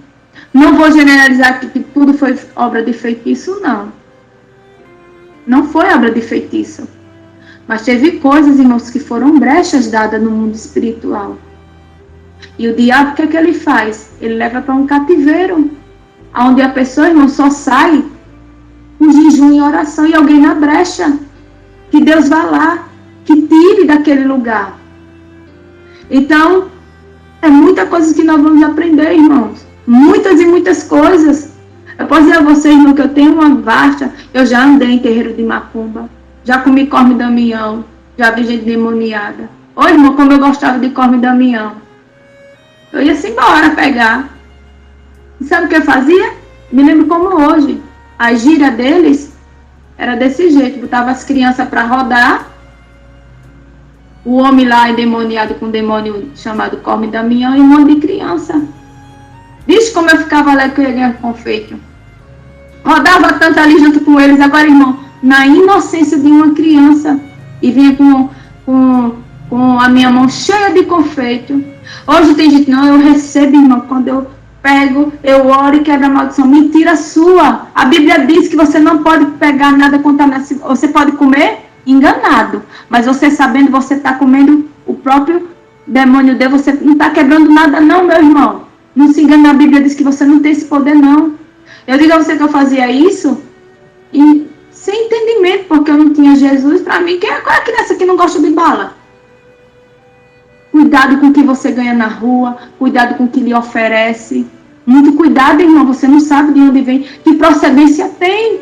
Não vou generalizar que tudo foi obra de feitiço, não. Não foi obra de feitiço. Mas teve coisas, irmãos, que foram brechas dadas no mundo espiritual. E o diabo, o que é que ele faz? Ele leva para um cativeiro, onde a pessoa, irmão, só sai com jejum e oração e alguém na brecha. Que Deus vá lá, que tire daquele lugar. Então, é muita coisa que nós vamos aprender, irmãos. Muitas e muitas coisas. Eu posso dizer a vocês, irmão, que eu tenho uma vasta... Eu já andei em terreiro de macumba, já comi corme damião, já vi gente demoniada. Ô, irmão, como eu gostava de corme damião. Eu ia-se embora pegar. E sabe o que eu fazia? Me lembro como hoje. A gira deles era desse jeito. Botava as crianças para rodar. O homem lá endemoniado com um demônio chamado Corme Damião e um monte de criança. Diz como eu ficava lá com ele confeito. Rodava tanto ali junto com eles. Agora, irmão, na inocência de uma criança, e vinha com a minha mão cheia de confeito. Hoje tem gente, não, eu recebo, irmão, quando eu pego, eu oro e quebro a maldição. Mentira sua. A Bíblia diz que você não pode pegar nada contaminado. Você pode comer enganado, mas você sabendo, você está comendo o próprio demônio de você não está quebrando nada não, meu irmão. Não se engane, a Bíblia diz que você não tem esse poder não. Eu digo a você que eu fazia isso e sem entendimento, porque eu não tinha Jesus para mim. Qual é a criança que não gosta de bala? Cuidado com o que você ganha na rua, cuidado com o que lhe oferece. Muito cuidado, irmão, você não sabe de onde vem, que procedência tem.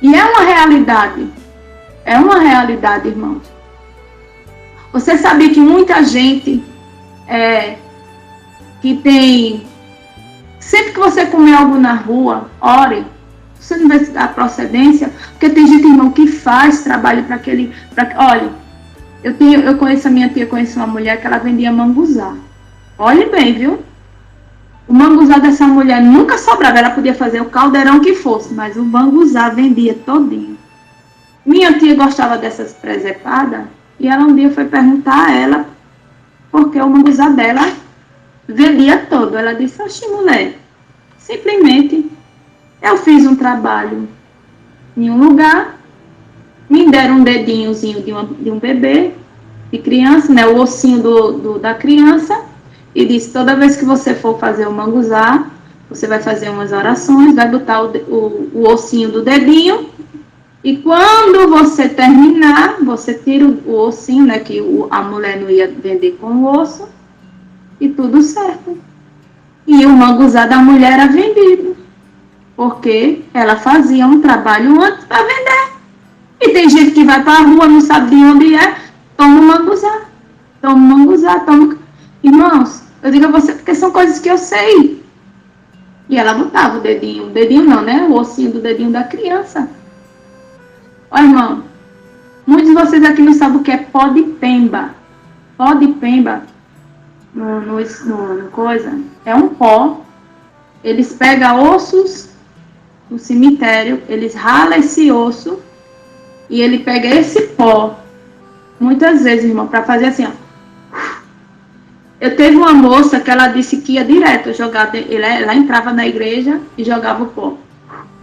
E é uma realidade, irmãos. Você sabia que muita gente que tem... Sempre que você comer algo na rua, ore. Você não vai dar procedência, porque tem gente, irmão, que faz trabalho para aquele... Olha, eu conheço a minha tia, conheço uma mulher que ela vendia manguzá. Olhe bem, viu? O manguzá dessa mulher nunca sobrava, ela podia fazer o caldeirão que fosse, mas o manguzá vendia todinho. Minha tia gostava dessas presepadas, e ela um dia foi perguntar a ela, porque o manguzá dela vendia todo. Ela disse, oxe, mulher, simplesmente eu fiz um trabalho em um lugar, me deram um dedinhozinho de um bebê, de criança, né, o ossinho da criança, e disse, toda vez que você for fazer o manguzá, você vai fazer umas orações, vai botar o ossinho do dedinho, e quando você terminar, você tira o ossinho, né, que a mulher não ia vender com o osso, e tudo certo. E o manguzá da mulher era vendido, porque ela fazia um trabalho antes para vender. E tem gente que vai para a rua, não sabe de onde é, toma um manguzá, toma... Irmãos, eu digo a você porque são coisas que eu sei. E ela botava o dedinho não, né? O ossinho do dedinho da criança. Olha, irmão, muitos de vocês aqui não sabem o que é pó de pemba. Pó de pemba, no coisa, é um pó. Eles pegam ossos no cemitério, eles ralam esse osso e ele pega esse pó, muitas vezes, irmão, para fazer assim, ó. Eu teve uma moça que ela disse que ia direto jogar, ela entrava na igreja e jogava o pó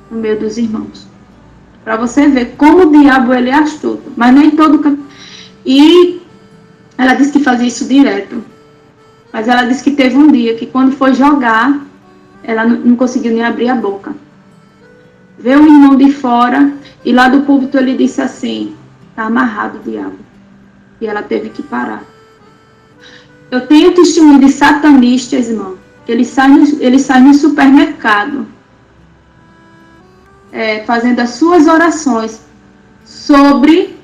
no meio dos irmãos. Para você ver como o diabo ele é astuto, mas nem todo. E ela disse que fazia isso direto. Mas ela disse que teve um dia que quando foi jogar, ela não conseguiu nem abrir a boca. Veio um irmão de fora e lá do púlpito ele disse assim, tá amarrado o diabo. E ela teve que parar. Eu tenho testemunho de satanistas, irmão, que eles saem no supermercado, fazendo as suas orações sobre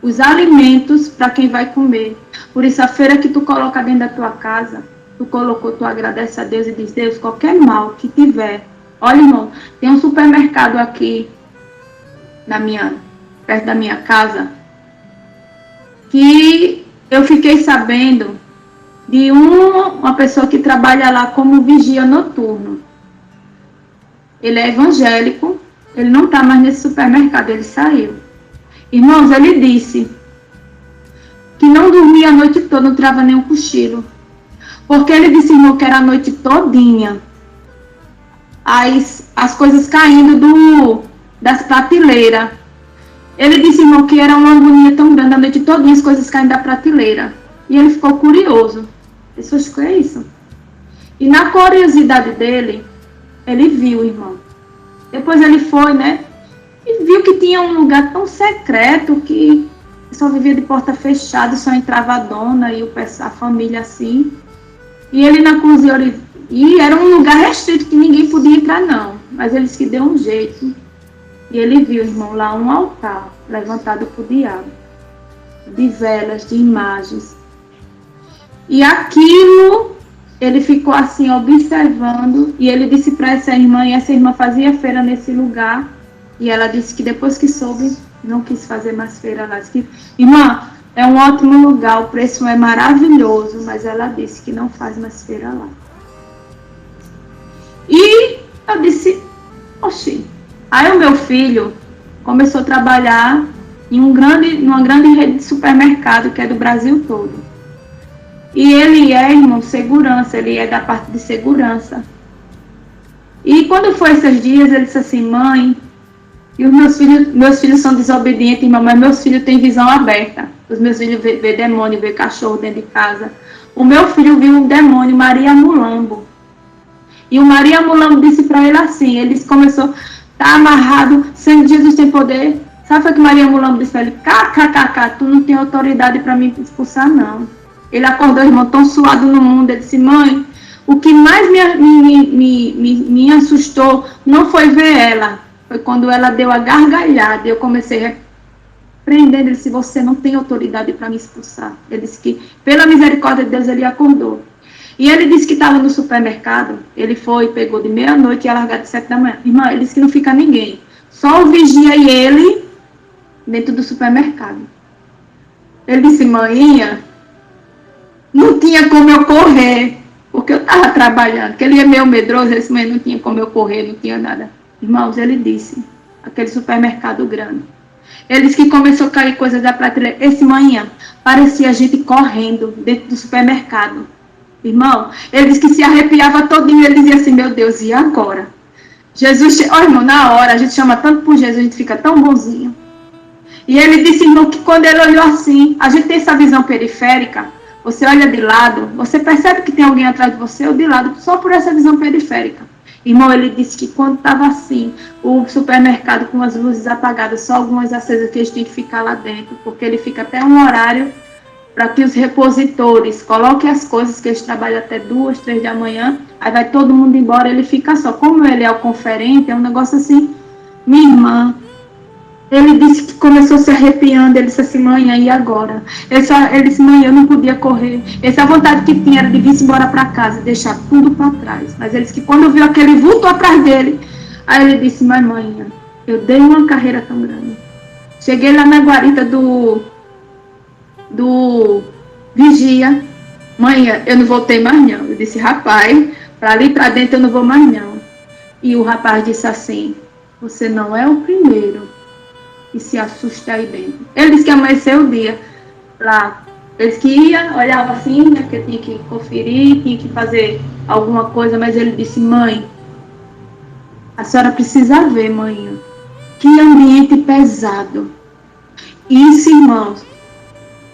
os alimentos para quem vai comer. Por isso, a feira que tu coloca dentro da tua casa, tu agradece a Deus e diz, Deus, qualquer mal que tiver. Olha, irmão, tem um supermercado aqui, perto da minha casa, que eu fiquei sabendo de uma pessoa que trabalha lá como vigia noturno. Ele é evangélico, ele não está mais nesse supermercado, ele saiu. Irmãos, ele disse que não dormia a noite toda, não tirava nenhum cochilo. Porque ele disse, irmão, que era a noite todinha. As coisas caindo das prateleiras. Ele disse, irmão, que era uma agonia tão grande a noite todinha, as coisas caindo da prateleira. E ele ficou curioso. Isso acho que é isso. E na curiosidade dele, ele viu, irmão. Depois ele foi, né? E viu que tinha um lugar tão secreto que só vivia de porta fechada, só entrava a dona e a família assim. E ele na cozinha, e era um lugar restrito que ninguém podia entrar não. Mas ele disse que deu um jeito. E ele viu, irmão, lá um altar levantado por diabo. De velas, de imagens. E aquilo, ele ficou assim, observando, e ele disse para essa irmã, e essa irmã fazia feira nesse lugar, e ela disse que depois que soube, não quis fazer mais feira lá. Disse que, irmã, é um ótimo lugar, o preço é maravilhoso, mas ela disse que não faz mais feira lá. Eu disse, oxi. Aí o meu filho começou a trabalhar em numa grande rede de supermercado que é do Brasil todo. E ele é, irmão, segurança, ele é da parte de segurança. E quando foi esses dias, ele disse assim, mãe, e os meus filhos são desobedientes, irmão, mas meus filhos têm visão aberta. Os meus filhos vê demônio, vê cachorro dentro de casa. O meu filho viu um demônio, Maria Mulambo. E o Maria Mulambo disse para ele assim, ele começou, tá amarrado, sangue de Jesus tem poder. Sabe o que Maria Mulambo disse para ele? KKKK, tu não tem autoridade para me expulsar, não. Ele acordou, irmão, tão suado no mundo. Ele disse, mãe, o que mais me assustou não foi ver ela. Foi quando ela deu a gargalhada. Eu comecei a repreender. Ele disse, você não tem autoridade para me expulsar. Ele disse que, pela misericórdia de Deus, ele acordou. E ele disse que estava no supermercado. Ele foi, pegou de meia-noite e ia largar de 7 da manhã. Irmã, ele disse que não fica ninguém. Só o vigia e ele dentro do supermercado. Ele disse, manhinha, não tinha como eu correr, porque eu estava trabalhando, porque ele é meio medroso, ele disse, mãe, não tinha como eu correr, não tinha nada. Irmãos, ele disse, aquele supermercado grande. Ele disse que começou a cair coisas da prateleira. Esse manhã, parecia a gente correndo dentro do supermercado. Irmão, ele disse que se arrepiava todinho, ele dizia assim, meu Deus, e agora? Jesus, irmão, na hora, a gente chama tanto por Jesus, a gente fica tão bonzinho. E ele disse, irmão, que quando ele olhou assim, a gente tem essa visão periférica, você olha de lado, você percebe que tem alguém atrás de você ou de lado, só por essa visão periférica. Irmão, ele disse que quando estava assim, o supermercado com as luzes apagadas, só algumas acesas que eles tinham que ficar lá dentro, porque ele fica até um horário para que os repositores coloquem as coisas, que eles trabalham até 2, 3 da manhã, aí vai todo mundo embora, ele fica só. Como ele é o conferente, é um negócio assim, minha irmã, ele disse que começou se arrepiando, ele disse assim, mãe, e agora? Ele disse, mãe, eu não podia correr. Essa vontade que tinha era de vir embora para casa, deixar tudo para trás. Mas ele disse que quando viu aquele vulto atrás dele, aí ele disse, mãe, eu dei uma carreira tão grande. Cheguei lá na guarita do vigia, mãe, eu não voltei mais não. Eu disse, rapaz, para ali para dentro eu não vou mais não. E o rapaz disse assim, você não é o primeiro e se assusta aí dentro. Ele disse que amanheceu o dia lá. Ele disse que ia, olhava assim, né, porque tinha que conferir, tinha que fazer alguma coisa, mas ele disse, mãe, a senhora precisa ver, mãe, que ambiente pesado. Isso, irmãos,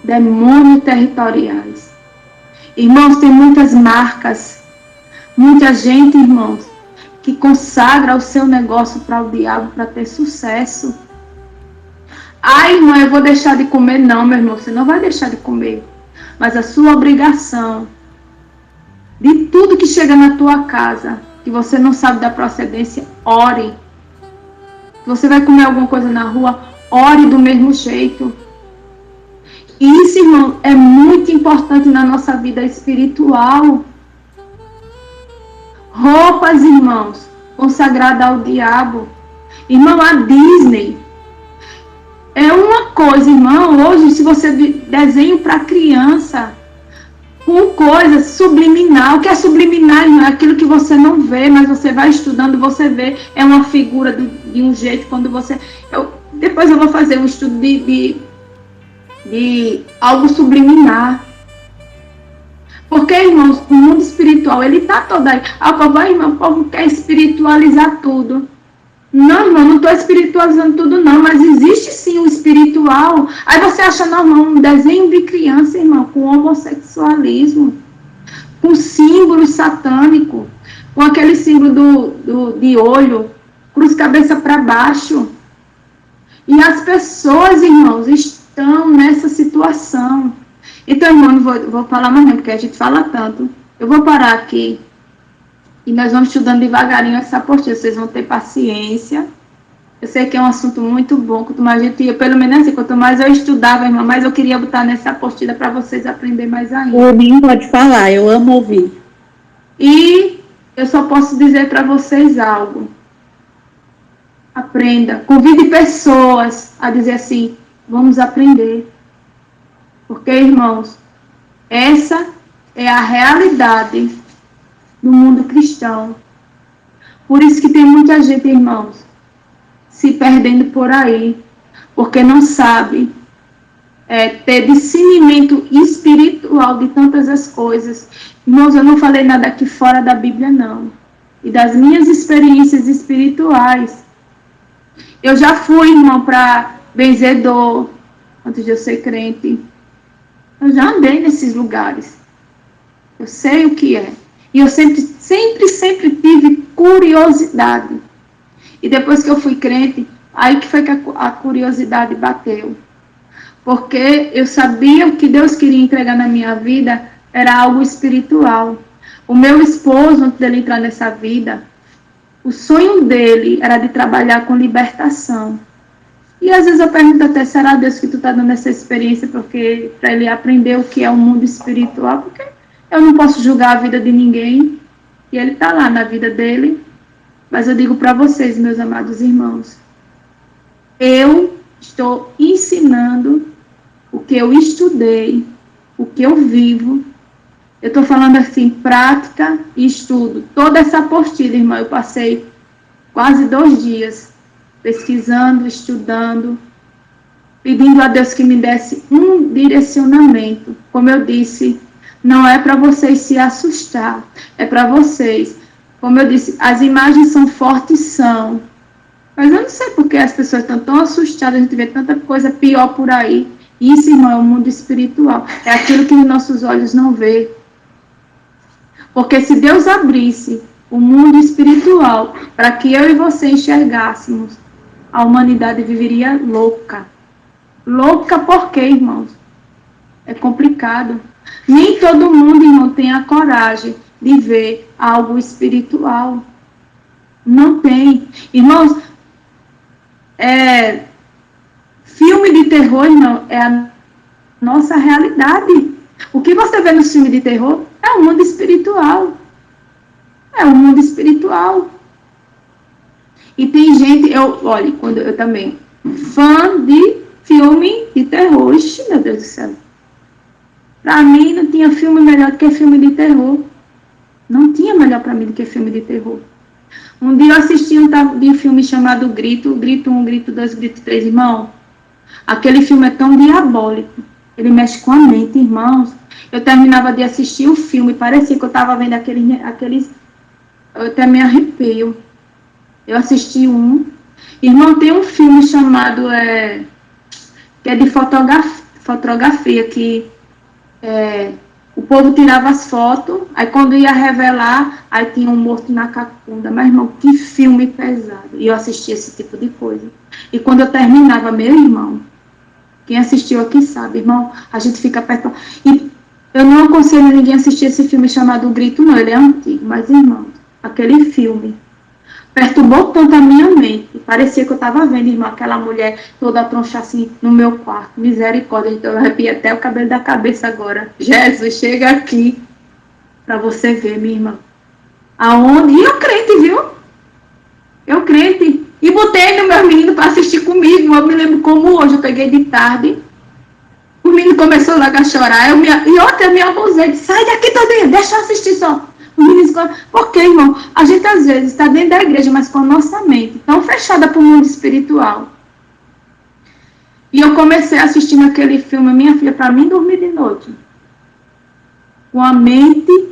demônios territoriais. Irmãos, tem muitas marcas, muita gente, irmãos, que consagra o seu negócio para o diabo, para ter sucesso. Ai, irmã, eu vou deixar de comer. Não, meu irmão, você não vai deixar de comer. Mas a sua obrigação, de tudo que chega na tua casa, que você não sabe da procedência, ore. Se você vai comer alguma coisa na rua, ore do mesmo jeito. Isso, irmão, é muito importante na nossa vida espiritual. Roupas, irmãos, consagradas ao diabo. Irmão, a Disney é uma coisa, irmão, hoje se você desenha para criança com coisa subliminal, o que é subliminal, irmão, é aquilo que você não vê, mas você vai estudando, você vê, é uma figura de um jeito, quando você... depois eu vou fazer um estudo de algo subliminar. Porque, irmãos, o mundo espiritual, ele está todo aí. O povo quer espiritualizar tudo. Não, irmão, não estou espiritualizando tudo, não, mas existe sim o espiritual. Aí você acha normal um desenho de criança, irmão, com homossexualismo, com símbolo satânico, com aquele símbolo de olho, cruz cabeça para baixo. E as pessoas, irmãos, estão nessa situação. Então, irmão, não vou falar mais não, porque a gente fala tanto. Eu vou parar aqui. E nós vamos estudando devagarinho essa apostila. Vocês vão ter paciência. Eu sei que é um assunto muito bom. Quanto mais pelo menos assim, quanto mais eu estudava, irmã, mais eu queria botar nessa apostila para vocês aprenderem mais ainda. O Ninho pode falar, eu amo ouvir. E eu só posso dizer para vocês algo. Aprenda. Convide pessoas a dizer assim, vamos aprender. Porque, irmãos, essa é a realidade do mundo cristão. Por isso que tem muita gente, irmãos, se perdendo por aí, porque não sabe ter discernimento espiritual de tantas as coisas. Irmãos, eu não falei nada aqui fora da Bíblia, não. E das minhas experiências espirituais. Eu já fui, irmão, para benzedor, antes de eu ser crente. Eu já andei nesses lugares. Eu sei o que é. E eu sempre tive curiosidade. E depois que eu fui crente, aí que foi que a curiosidade bateu. Porque eu sabia o que Deus queria entregar na minha vida era algo espiritual. O meu esposo, antes dele entrar nessa vida, o sonho dele era de trabalhar com libertação. E às vezes eu pergunto até, será Deus que tu está dando essa experiência para ele aprender o que é o mundo espiritual? Porque eu não posso julgar a vida de ninguém. E ele está lá na vida dele. Mas eu digo para vocês, meus amados irmãos, eu estou ensinando o que eu estudei, o que eu vivo. Eu estou falando assim, prática e estudo. Toda essa apostila, irmão, eu passei quase 2 dias pesquisando, estudando, pedindo a Deus que me desse um direcionamento. Como eu disse, não é para vocês se assustar, é para vocês. Como eu disse, as imagens são fortes, são. Mas eu não sei porque as pessoas estão tão assustadas, a gente vê tanta coisa pior por aí. Isso, irmão, é o mundo espiritual. É aquilo que os nossos olhos não vê. Porque se Deus abrisse o mundo espiritual para que eu e você enxergássemos, a humanidade viveria louca. Louca por quê, irmãos? É complicado. Nem todo mundo, irmão, tem a coragem de ver algo espiritual. Não tem. Irmãos, filme de terror, irmão, é a nossa realidade. O que você vê no filme de terror é o mundo espiritual. É o mundo espiritual. E tem gente, olha, quando eu também, fã de filme de terror. Ixi, meu Deus do céu. Para mim, não tinha filme melhor do que filme de terror. Não tinha melhor para mim do que filme de terror. Um dia eu assisti um filme chamado Grito 1, Grito 2, Grito 3, irmão. Aquele filme é tão diabólico. Ele mexe com a mente, irmãos. Eu terminava de assistir o filme, parecia que eu estava vendo aqueles... Eu até me arrepio. Eu assisti um. Irmão, tem um filme chamado... que é de fotografia, que... o povo tirava as fotos, aí quando ia revelar, aí tinha um morto na cacunda. Mas, irmão, que filme pesado. E eu assistia esse tipo de coisa. E quando eu terminava, meu irmão, quem assistiu aqui sabe, irmão, a gente fica perto. E eu não aconselho ninguém a assistir esse filme chamado O Grito, não. Ele é antigo, mas, irmão, aquele filme perturbou tanto a minha mente. Parecia que eu estava vendo, irmão, aquela mulher toda troncha assim no meu quarto. Misericórdia, então eu arrepio até o cabelo da cabeça agora. Jesus, chega aqui para você ver, minha irmã. Aonde? E eu crente, viu? Eu crente. E botei no meu menino para assistir comigo. Eu me lembro como hoje, eu peguei de tarde. O menino começou logo a chorar. E outra, eu me abusei. Sai daqui, Todinho, deixa eu assistir só. Porque, irmão, a gente às vezes está dentro da igreja, mas com a nossa mente tão fechada para o mundo espiritual. E eu comecei assistindo aquele filme, minha filha, para mim dormir de noite. Com a mente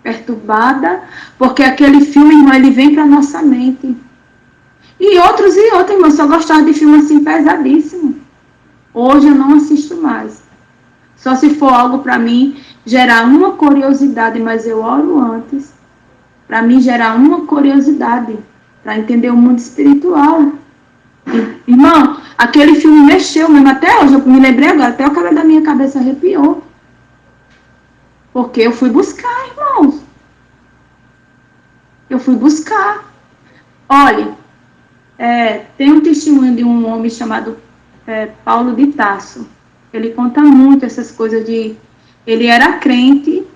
perturbada, porque aquele filme, irmão, ele vem para a nossa mente. E outros, irmão, só gostava de filme assim pesadíssimo. Hoje eu não assisto mais. Só se for algo para mim gerar uma curiosidade, mas eu oro antes, para mim gerar uma curiosidade, para entender o mundo espiritual. E, irmão, aquele filme mexeu mesmo, até hoje, eu me lembrei agora, até o cabelo da minha cabeça arrepiou. Porque eu fui buscar, irmãos. Eu fui buscar. Olha, tem um testemunho de um homem chamado Paulo de Tarso. Ele conta muito essas coisas de... Ele era crente.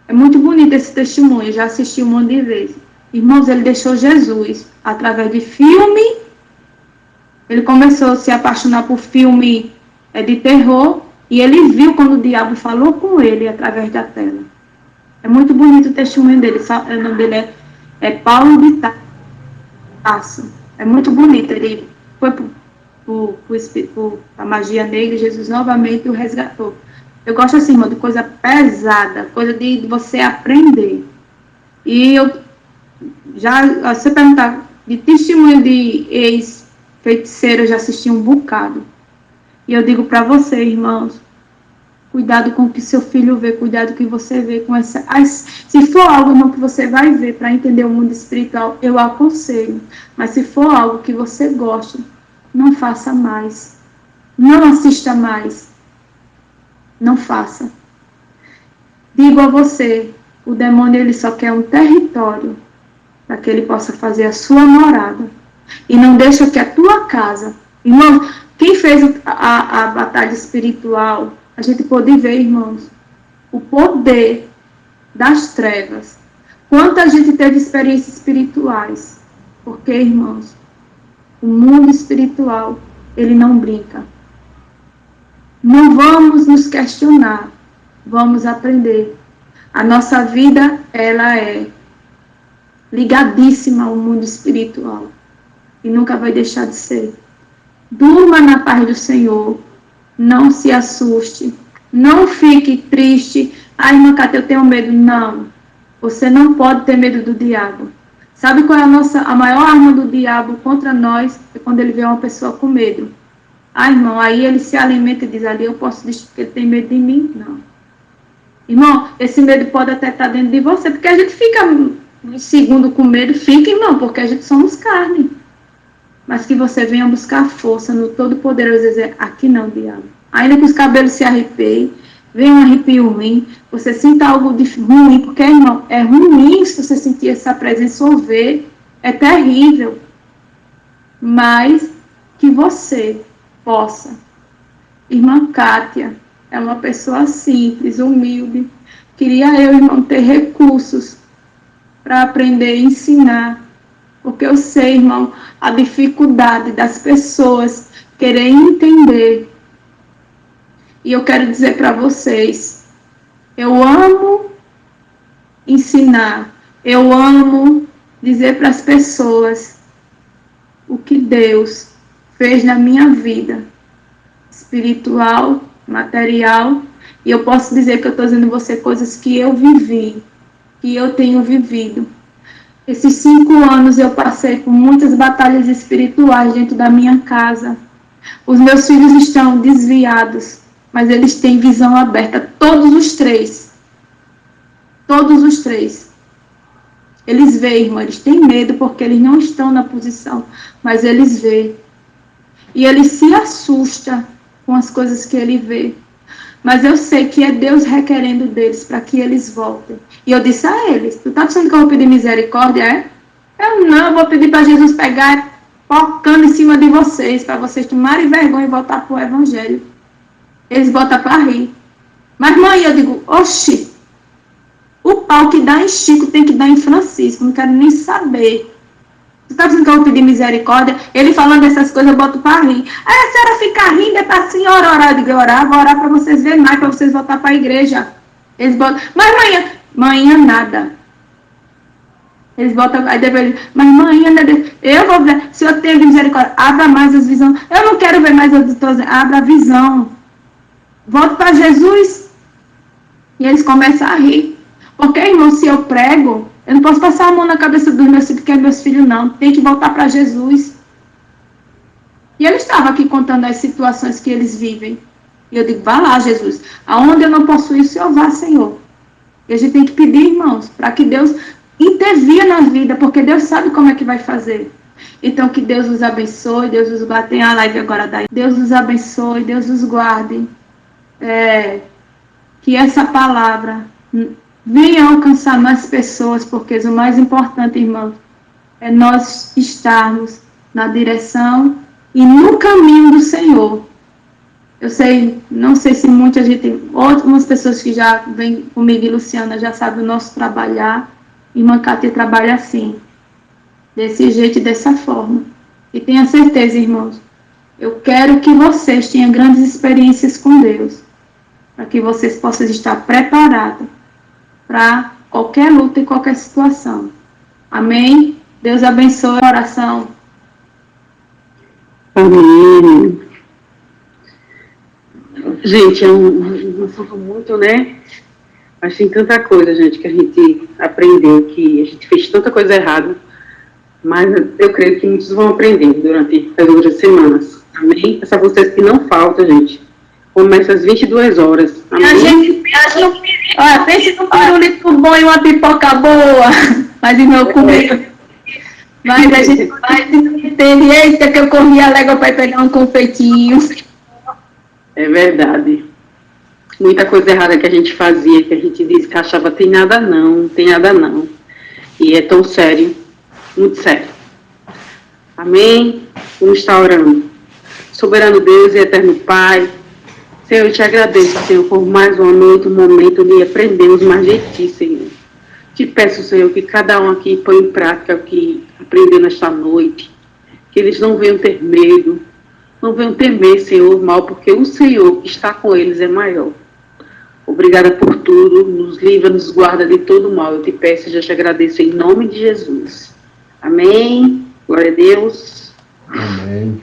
É muito bonito esse testemunho. Eu já assisti um monte de vezes. Irmãos, ele deixou Jesus através de filme. Ele começou a se apaixonar por filme de terror. E ele viu quando o diabo falou com ele através da tela. É muito bonito o testemunho dele. O nome dele é Paulo de Tarso. passo. É muito bonito. Ele foi a magia negra e Jesus novamente o resgatou. Eu gosto assim, irmão, de coisa pesada, coisa de você aprender. E eu já, você perguntar, de testemunho de ex-feiticeiro, eu já assisti um bocado. E eu digo para você, irmãos, cuidado com o que seu filho vê, cuidado com o que você vê. Se for algo não que você vai ver para entender o mundo espiritual, eu aconselho. Mas se for algo que você gosta, não faça mais. Não assista mais. Não faça. Digo a você, o demônio ele só quer um território para que ele possa fazer a sua morada. E não deixa que a tua casa... Irmão, quem fez a batalha espiritual, a gente pode ver, irmãos, o poder das trevas. Quanta gente teve experiências espirituais. Porque, irmãos, o mundo espiritual, ele não brinca. Não vamos nos questionar, vamos aprender. A nossa vida, ela é ligadíssima ao mundo espiritual. E nunca vai deixar de ser. Durma na paz do Senhor. Não se assuste. Não fique triste. Ai, irmã Cátia, eu tenho medo. Não. Você não pode ter medo do diabo. Sabe qual é a maior arma do diabo contra nós? É quando ele vê uma pessoa com medo. Ah, irmão, aí ele se alimenta e diz ali, eu posso dizer que ele tem medo de mim? Não. Irmão, esse medo pode até estar dentro de você, porque a gente fica um segundo com medo. Fica, irmão, porque a gente somos carne. Mas que você venha buscar força no Todo-Poderoso e dizer, aqui não, diabo. Ainda que os cabelos se arrepiem, venha um arrepio ruim, você sinta algo de ruim, porque, irmão, é ruim se você sentir essa presença ou ver, é terrível. Mas que você possa. Irmã Cátia é uma pessoa simples, humilde. Queria eu, irmão, ter recursos para aprender e ensinar. Porque eu sei, irmão, a dificuldade das pessoas querem entender. E eu quero dizer para vocês, eu amo ensinar, eu amo dizer para as pessoas o que Deus fez na minha vida, espiritual, material, e eu posso dizer que eu estou dizendo a você coisas que eu vivi, que eu tenho vivido. Esses 5 anos eu passei por muitas batalhas espirituais dentro da minha casa. Os meus filhos estão desviados, mas eles têm visão aberta, todos os 3. Todos os 3. Eles veem, irmão, eles têm medo porque eles não estão na posição, mas eles veem. E ele se assusta com as coisas que ele vê. Mas eu sei que é Deus requerendo deles para que eles voltem. E eu disse a eles, tu tá dizendo que eu vou pedir misericórdia, é? Eu não, vou pedir para Jesus pegar focando em cima de vocês, para vocês tomarem vergonha e voltar para o Evangelho. Eles botam para rir. Mas, mãe, eu digo, oxi, o pau que dá em Chico tem que dar em Francisco, não quero nem saber. Tu tá dizendo que eu vou pedir misericórdia? Ele falando essas coisas, eu boto para rir. Aí a senhora fica rindo, é para a senhora orar. Eu digo, vou orar para vocês verem mais, para vocês voltar para a igreja. Eles botam, mas manhã nada. Eles botam, aí depois, mas manhã nada. Eu vou ver, se eu tenho misericórdia, abra mais as visões. Eu não quero ver mais, abra a visão. Volto para Jesus. E eles começam a rir. Porque, irmão, se eu prego, eu não posso passar a mão na cabeça dos meus filhos, que é meus filhos, não. Tem que voltar para Jesus. E ele estava aqui contando as situações que eles vivem. E eu digo, vá lá, Jesus. Aonde eu não posso ir, o Senhor vá, Senhor. E a gente tem que pedir, irmãos, para que Deus intervia na vida, porque Deus sabe como é que vai fazer. Então, que Deus os abençoe, Deus os guarde. Tem a live agora daí. Deus os abençoe, Deus os guarde. Que essa palavra venha alcançar mais pessoas, porque o mais importante, irmãos, é nós estarmos na direção e no caminho do Senhor. Eu sei, não sei se muita gente, outras pessoas que já vêm comigo e Luciana já sabem o nosso trabalhar. Irmã Cátia trabalha assim, desse jeito e dessa forma. E tenha certeza, irmãos, eu quero que vocês tenham grandes experiências com Deus, para que vocês possam estar preparados para qualquer luta e qualquer situação. Amém? Deus abençoe a oração. Amém. Gente, é um assunto muito, né? Mas tem tanta coisa, gente, que a gente aprendeu, que a gente fez tanta coisa errada, mas eu creio que muitos vão aprender durante as outras semanas. Amém? Essa vocês que não falta, gente. Começa às 22 horas. E a gente pense num pirulito bom e uma pipoca boa. Mas em meu comer. Mas a gente vai entender, eita, que eu corri a légua para pegar um confeitinho. É verdade. Muita coisa errada que a gente fazia, que a gente disse que achava, tem nada não, tem nada não. E é tão sério, muito sério. Amém? Vamos estar orando. Soberano Deus e eterno Pai, Senhor, eu te agradeço, Senhor, por mais uma noite, um momento de aprendermos mais de Ti, Senhor. Te peço, Senhor, que cada um aqui põe em prática o que aprendeu nesta noite. Que eles não venham ter medo, não venham temer, Senhor, mal, porque o Senhor que está com eles é maior. Obrigada por tudo, nos livra, nos guarda de todo mal. Eu te peço e já te agradeço em nome de Jesus. Amém. Glória a Deus. Amém.